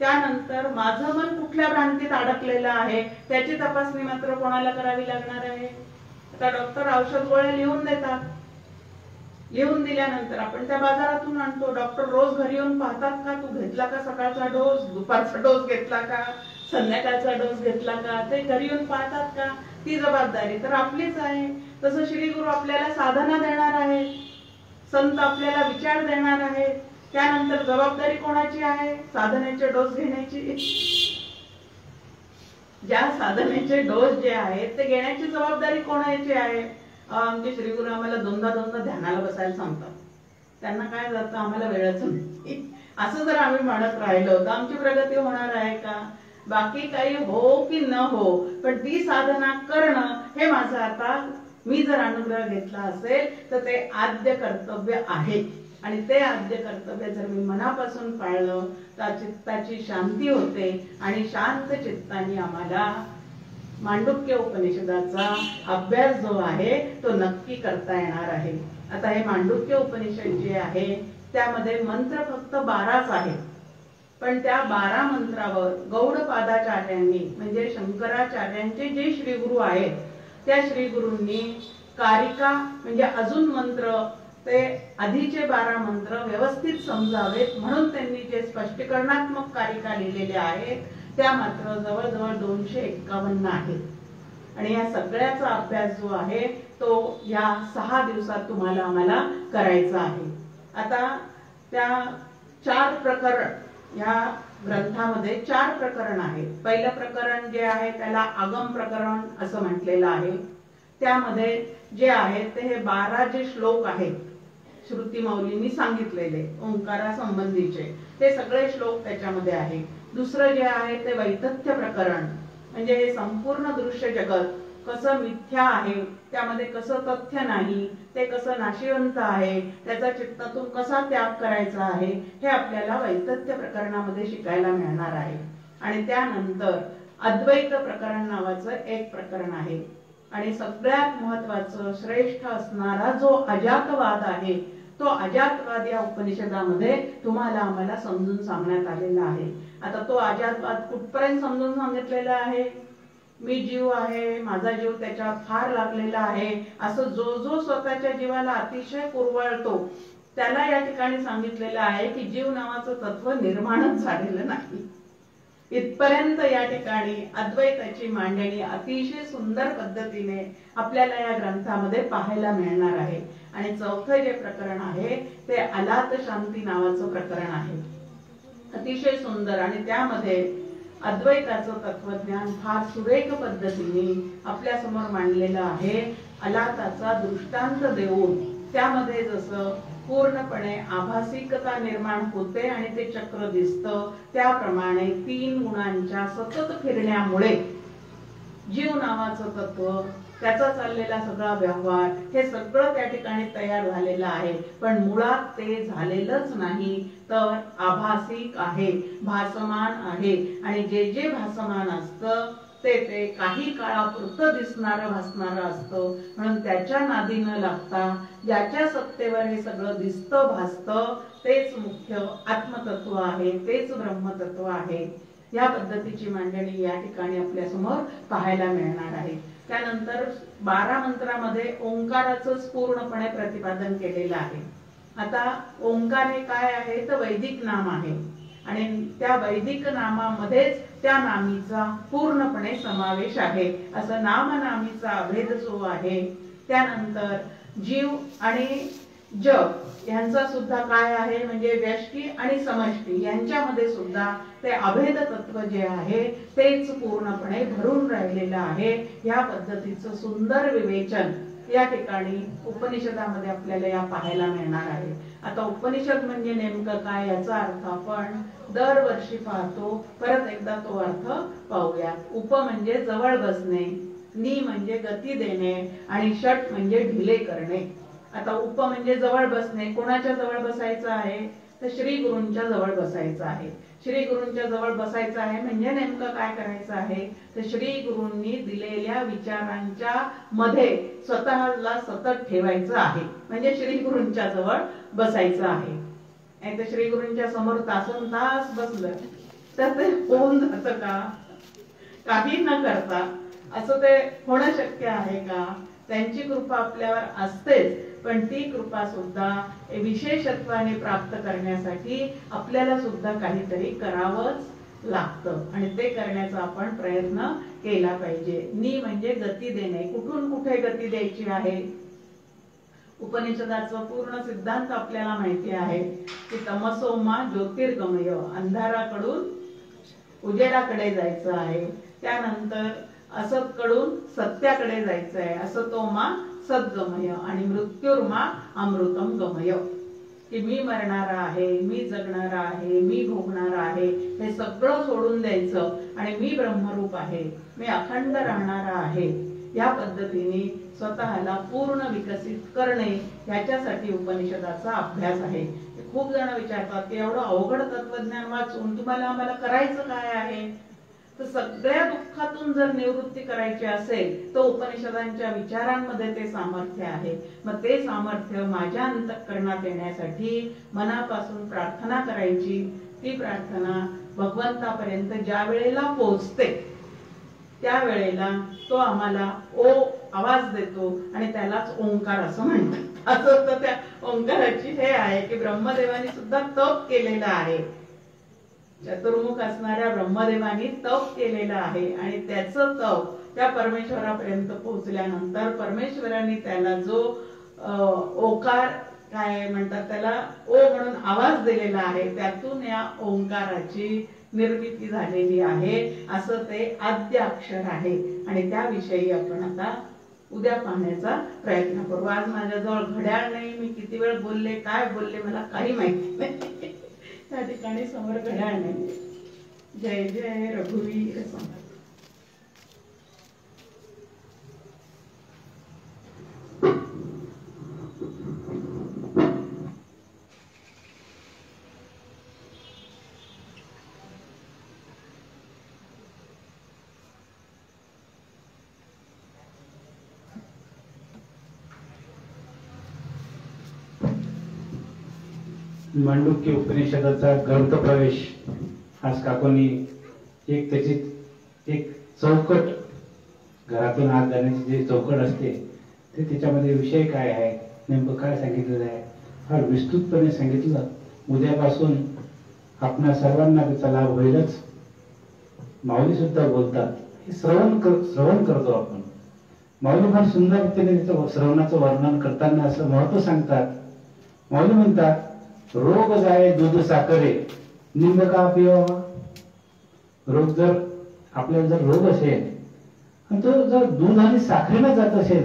त्यानंतर माझं मन कुठल्या भ्रांतीत अडकलेलं आहे त्याची तपासणी मात्र कोणाला करावी लागणार आहे. आता डॉक्टर औषध गोळ्या लिहून देतात. लिहून दिल्यानंतर आपण त्या बाजारातून आणतो. डॉक्टर रोज घरी येऊन पाहतात का तू घेतला का सकाळचा डोस, दुपारचा डोस घेतला का, संध्याकाळचा डोस घेतला का, ते घरी येऊन पाहतात का. ती जबाबदारी तर आपलीच आहे. तसं श्री गुरु आपल्याला साधना देणार आहे, संत आपल्याला विचार देणार आहे. त्यानंतर जबाबदारी कोणाची आहे? साधनेचे डोस घेण्याची. ज्या साधनेचे डोस जे आहेत ते घेण्याची जबाबदारी कोणाची आहे? आमचे श्री गुरु आम्हाला दोनदा ध्यानाला बसायला सांगतात. त्यांना काय जातं, आम्हाला वेळच नाही. असं जर आम्ही म्हणत राहिलो तर आमची प्रगती होणार आहे का? बाकी काही हो की न हो, पण ती साधना करणं हे माझं आता, मी जर अनुग्रह घेतला असेल तर ते आद्य कर्तव्य आहे. आणि ते आद्य कर्तव्य जर मी मनापासून पाळलं तर चित्ताची शांती होते आणि शांत चित्ताने आम्हाला मांडुक्य उपनिषदाचा अभ्यास जो आहे तो नक्की करता येणार आहे. आता हे मांडुक्य उपनिषद जे आहे त्यामध्ये मंत्र फक्त 12च आहेत. पण त्या 12 मंत्रावर गौडपादाचार्यांनी म्हणजे शंकराचार्यांचे जे श्रीगुरु आहेत त्या श्रीगुरूंनी कारिका म्हणजे अजून मंत्र, ते आधीचे 12 मंत्र व्यवस्थित समजावेत म्हणून त्यांनी जे स्पष्टीकरणात्मक कारिका लिहिलेले आहेत त्या मात्र जवळजवळ 251 आहेत. आणि या सगळ्याचा अभ्यास जो आहे तो या 6 दिवसात तुम्हाला आम्हाला करायचा आहे. आता त्या 4 प्रकरण, या ग्रंथामध्ये 4 प्रकरण आहेत. पहिलं प्रकरण जे आहे त्याला आगम प्रकरण असं म्हटलेलं आहे. त्यामध्ये जे आहे ते हे 12 जे श्लोक आहेत श्रुती माऊलींनी सांगितलेले ओंकारा संबंधीचे, ते सगळे श्लोक त्याच्यामध्ये आहे. दुसरं जे आहे ते वैतथ्य प्रकरण, म्हणजे हे संपूर्ण दृश्य जगत कसं मिथ्या आहे, त्यामध्ये कसं तथ्य नाही, ते कसं नाशिवंत आहे, त्याचा चित्तातून कसा त्याग करायचा आहे, हे आपल्याला वैतथ्य प्रकरणामध्ये शिकायला मिळणार आहे. आणि त्यानंतर अद्वैत प्रकरण नावाचं एक प्रकरण आहे. आणि सगळ्यात महत्वाचं श्रेष्ठ असणारा जो अजातवाद आहे तो अजातवाद या उपनिषदामध्ये तुम्हाला आम्हाला समजून सांगण्यात आलेला आहे. आता तो अजातवाद कुठपर्यंत समजून सांगितलेला आहे? मी जीव आहे, माझा जीव त्याच्यावर फार लागलेला आहे, असं जो जो स्वतःच्या जीवाला अतिशय कुरवळतो त्याला या ठिकाणी सांगितलेलं आहे की जीव नावाचं तत्व निर्माणच झालेलं नाही. इथपर्यंत या ठिकाणी अद्वैताची मांडणी अतिशय सुंदर पद्धतीने आपल्याला या ग्रंथामध्ये पाहायला मिळणार आहे. आणि चौथं जे प्रकरण आहे ते अलात शांती नावाचं प्रकरण आहे. अतिशय सुंदर आणि त्यामध्ये अद्वैताचं तत्वज्ञान फार सुरेख पद्धतीने आपल्या समोर मांडलेलं आहे. अलाताचा दृष्टांत देऊन त्यामध्ये जसं पूर्णपणे आभासिकता निर्माण होते आणि ते चक्र दिसतं, त्याप्रमाणे 3 गुणांच्या सतत फिरण्यामुळे जीव नावाचं तत्व, त्याचा चाललेला सगळा व्यवहार हे सगळं त्या ठिकाणी तयार झालेलं आहे. पण मुळात ते झालेलंच नाही, तर आभासिक आहे, भासमान आहे. आणि जे जे भासमान असतं ते काही काळापुरतं दिसणारं भासणारं असतं. म्हणून त्याच्या नादी न लागता ज्याच्या सत्तेवर हे सगळं दिसतं भासतं तेच मुख्य आत्मतत्व आहे, तेच ब्रह्मतत्व आहे. या पद्धतीची मांडणी या ठिकाणी आपल्या समोर पाहायला मिळणार आहे. त्यानंतर 12 मंत्रामध्ये ओंकाराचंच पूर्णपणे प्रतिपादन केलेलं आहे. आता ओंकार हे काय आहे तर वैदिक नाम आहे आणि त्या वैदिक नामामध्येच त्या नामीचा पूर्णपणे समावेश आहे. असं नामनामीचा अभेद जो आहे. त्यानंतर जीव आणि जग यांचा सुद्धा काय आहे म्हणजे व्यष्टी आणि समष्टी यांच्यामध्ये सुद्धा ते अभेद तत्व जे आहे तेच पूर्णपणे भरून राहिलेलं आहे. या पद्धतीचं सुंदर विवेचन या ठिकाणी उपनिषदामध्ये आपल्याला या पाहायला मिळणार आहे. आता उपनिषद म्हणजे नेमकं काय याचा अर्थ आपण दरवर्षी पाहतो. परत एकदा तो अर्थ पाहूया. उप म्हणजे जवळ बसणे, नि म्हणजे गती देणे आणि षट म्हणजे ढिले करणे. आता उप म्हणजे जवळ बसणे. कोणाच्या जवळ बसायचं आहे? तर श्री गुरूंच्या जवळ बसायचं आहे. श्री गुरूंच्या जवळ बसायचं आहे म्हणजे नेमकं काय करायचं आहे? तर श्री गुरूंनी दिलेल्या विचारांच्या मध्ये स्वतःला सतत ठेवायचं आहे, म्हणजे श्री गुरूंच्या जवळ बसायचं आहे. नाही तर श्री गुरूंच्या समोर तासन तास बसलं तर ते होऊन जातं का? काही न करता असं ते होणं शक्य आहे का? त्यांची कृपा आपल्यावर असतेच, पण ती कृपा सुद्धा विशेषत्वाने प्राप्त करण्यासाठी आपल्याला सुद्धा काहीतरी करावंच लागतं आणि ते करण्याचा आपण प्रयत्न केला पाहिजे. नि म्हणजे गती देणे. कुठून कुठे गती द्यायची आहे? उपनिषदाचा पूर्ण सिद्धांत आपल्याला माहिती आहे की तमसोमा ज्योतिर्गमय, अंधाराकडून उजेडाकडे जायचं आहे. त्यानंतर असतकडून सत्याकडे जायचं आहे. असतोमा सद्गमय आणि मृत्युर्मा अमृतम गमय. की मी मरणारा आहे, मी जगणारा आहे, मी भोगणारा आहे, हे सगळं सोडून द्यायचं आणि मी ब्रह्मरूप आहे, मी अखंड राहणारा आहे, या पद्धतीने स्वतःला पूर्ण विकसित करणे याच्यासाठी उपनिषदाचा अभ्यास आहे. खूप जण विचारतात की एवढं अवघड तत्वज्ञान वाचून तुम्हाला आम्हाला करायचं काय आहे? तर सगळ्या दुःखातून जर निवृत्ती करायची असेल तर उपनिषदांच्या विचारांमध्ये ते सामर्थ्य आहे. मग ते सामर्थ्य माझ्या अंतःकरणात येण्यासाठी मनापासून प्रार्थना करायची. ती प्रार्थना भगवंतापर्यंत ज्या वेळेला पोहोचते त्यावेळेला तो आम्हाला ओ आवाज देतो आणि त्यालाच ओंकार असं म्हणतात. असं तर त्या ओंकाराची हे आहे की ब्रह्मदेवानी सुद्धा तप केलेलं आहे. चतुर्मुख असणाऱ्या ब्रह्मदेवानी तप केलेलं आहे आणि त्याचं तप त्या परमेश्वरापर्यंत पोहोचल्यानंतर परमेश्वरांनी त्याला जो ओकार काय म्हणतात त्याला ओ म्हणून आवाज दिलेला आहे, त्यातून या ओंकाराची निर्मिती झालेली आहे. असं ते आद्याक्षर आहे आणि त्याविषयी आपण आता उद्या पाहण्याचा प्रयत्न करू. आज माझ्याजवळ घड्याळ नाही, मी किती वेळ बोलले काय बोलले मला काही माहिती नाही. त्या ठिकाणी समोर घड्याळ नाही. जय जय रघुवीर समर्थ. मांडुक्य उपनिषदाचा ग्रंथ प्रवेश आज काकोनी एक त्याची एक चौकट, घरातून आत जाण्याची जी चौकट असते ते त्याच्यामध्ये विषय काय आहे, नेमकं काय सांगितलेलं आहे फार विस्तृतपणे सांगितलं. उद्यापासून आपल्या सर्वांना त्याचा लाभ होईलच. माऊली सुद्धा बोलतात, हे श्रवण करतो आपण. माऊली फार सुंदर रीतीने त्याचं श्रवणाचं वर्णन करताना असं महत्व सांगतात. माऊली म्हणतात, रोग जाय दूध साखरे निंब का पिवावा. रोग जर आपल्याला जर रोग असेल आणि तो जर दूध आणि साखरेने जात असेल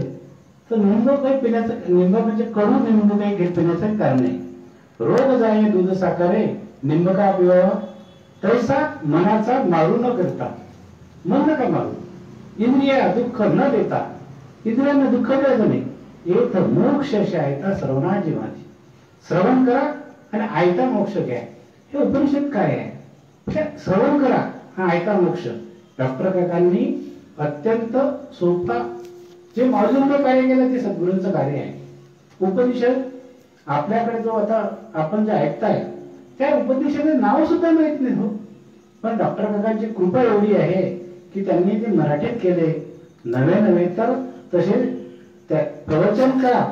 तर निंब काही पिण्याचं, निंब म्हणजे कडू निंब काही घेत पिण्याचं कारण नाही. रोग जाय दूध साखरे निंब का पिवावा, तैसा मनाचा मारू न करता. मन नका मारू, इंद्रिया दुःख न देता, इंद्रियांना दुःख द्यायचं नाही. एक मोक्ष शायता श्रवणाची माझी. श्रवण करा आणि आयता मोक्ष घ्या. हे उपनिषद काय आहे? श्रवण करा हा आयता मोक्ष. डॉक्टर काकांनी अत्यंत सोपा जे माऊलींनी कार्य केलं ते सद्गुरूंचं कार्य आहे. उपनिषद आपल्याकडे जो आता आपण जे ऐकताय त्या उपनिषद नाव सुद्धा माहित नाही हो, पण डॉक्टर काकांची कृपा एवढी आहे की त्यांनी ते मराठीत केले. नवे तर तसे प्रवचन करा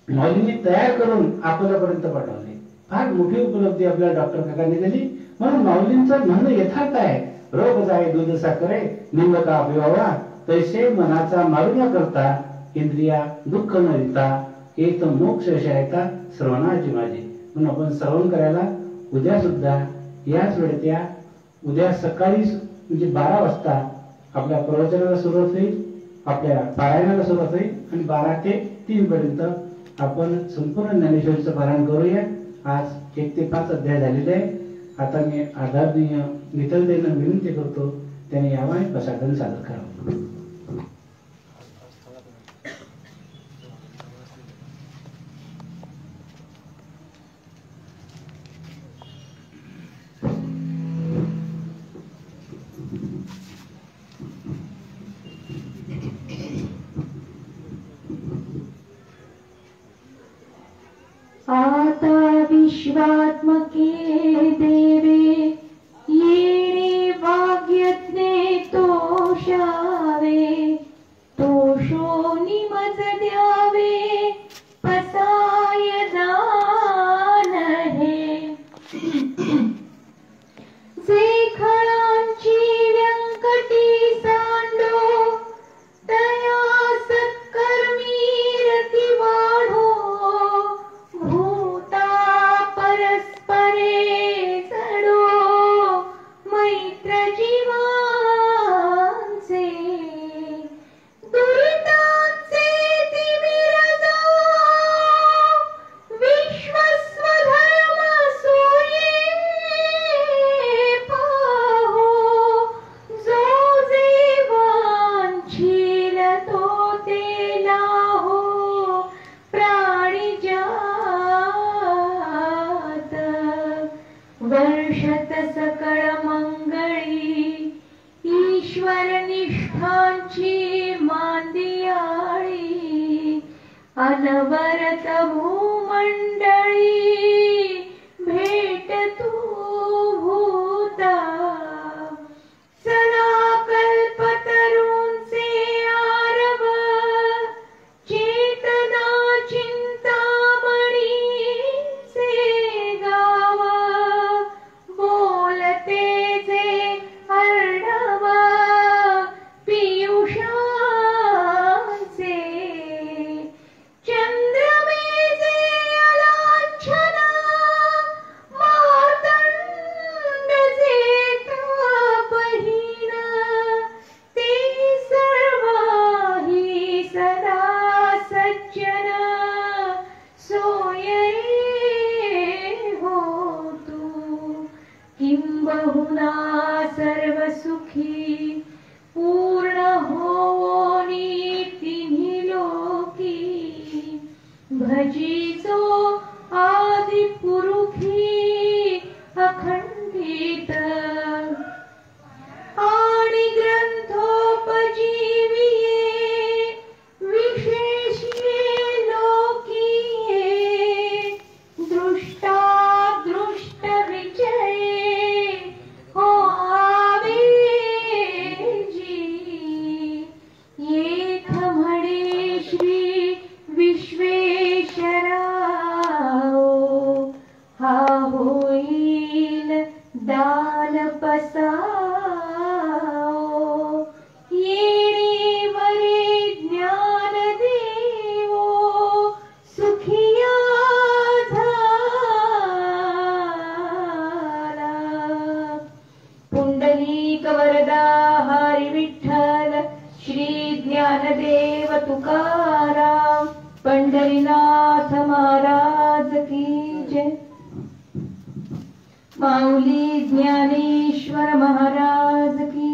माऊलींनी तयार करून आपल्यापर्यंत पाठवले. फार मोठी उपलब्धी आपल्याला डॉक्टर काकांनी दिली. म्हणून माऊलींचं म्हणणं यथार्थ आहे. रोग जाय दूध साखरे निंब का पिवावा, तैसे मनाचा मारू न करता, इंद्रिया दुःख न देता, एक मोक्ष शायता श्रवणाची माझी. म्हणून आपण श्रवण करायला उद्या सुद्धा याच वेळेत या. उद्या सकाळी म्हणजे 12 वाजता आपल्या प्रवचनाला सुरुवात होईल, आपल्या पारायणाला सुरुवात होईल आणि 12 ते 3 पर्यंत आपण संपूर्ण ज्ञानेश्वरीचं पारायण करूया. आज 1 ते 5 अध्याय झालेले आहे. आता मी आदरणीय मित्रदेवांना विनंती करतो त्यांनी यावं आणि प्रसादन सादर करावं. विश्वात्मके देवे येणे वाग्यज्ञे तोषावे तोषो निमज द्यावे पसाय दान हे जे खळांची व्यंकटी सांडो तया सत्कर्मी रती वाढो भूता परस्परे जडो मैत्र जीवांचे दुरितांचे तिमिर जाओ विश्वस्वधर्म सूर्ये पाहो जो जे वांछील तो ते लाहो प्राणी जात वर्षत सकळ मंगळी ईश्वर निष्ठांची मांदियाळी अनवरत भूमंडळी भेट तू भूता चला कल्पतरूंचे आरव चेतना चिंतामणीचे गाव बोलते जे अर्णव पियुषांचे चंद्रमेचे अलांछन मार्तंडचे तापहीन ते सर्वाही सदा सज्जन सोय रे हो तू किंबहुना सर्व सुखी पूर्ण होनी तिन्ही लोकी भजितो आदि पुरुखी अखंडित आणि ग्रंथोपजीविये विशेषिये लोकीये दृष्टा दृष्ट विचये हो आवे जी येथ म्हणे श्री विश्वेश्वराओ हा होईल दान पसाओ येणे वरे ज्ञान देवो सुखिया झाला पुंडलीक वरदा हरी विठ्ठल श्री ज्ञानदेव तुकाराम पंढरीनाथ महाराज की जय माऊली ज्ञानेश्वर महाराज की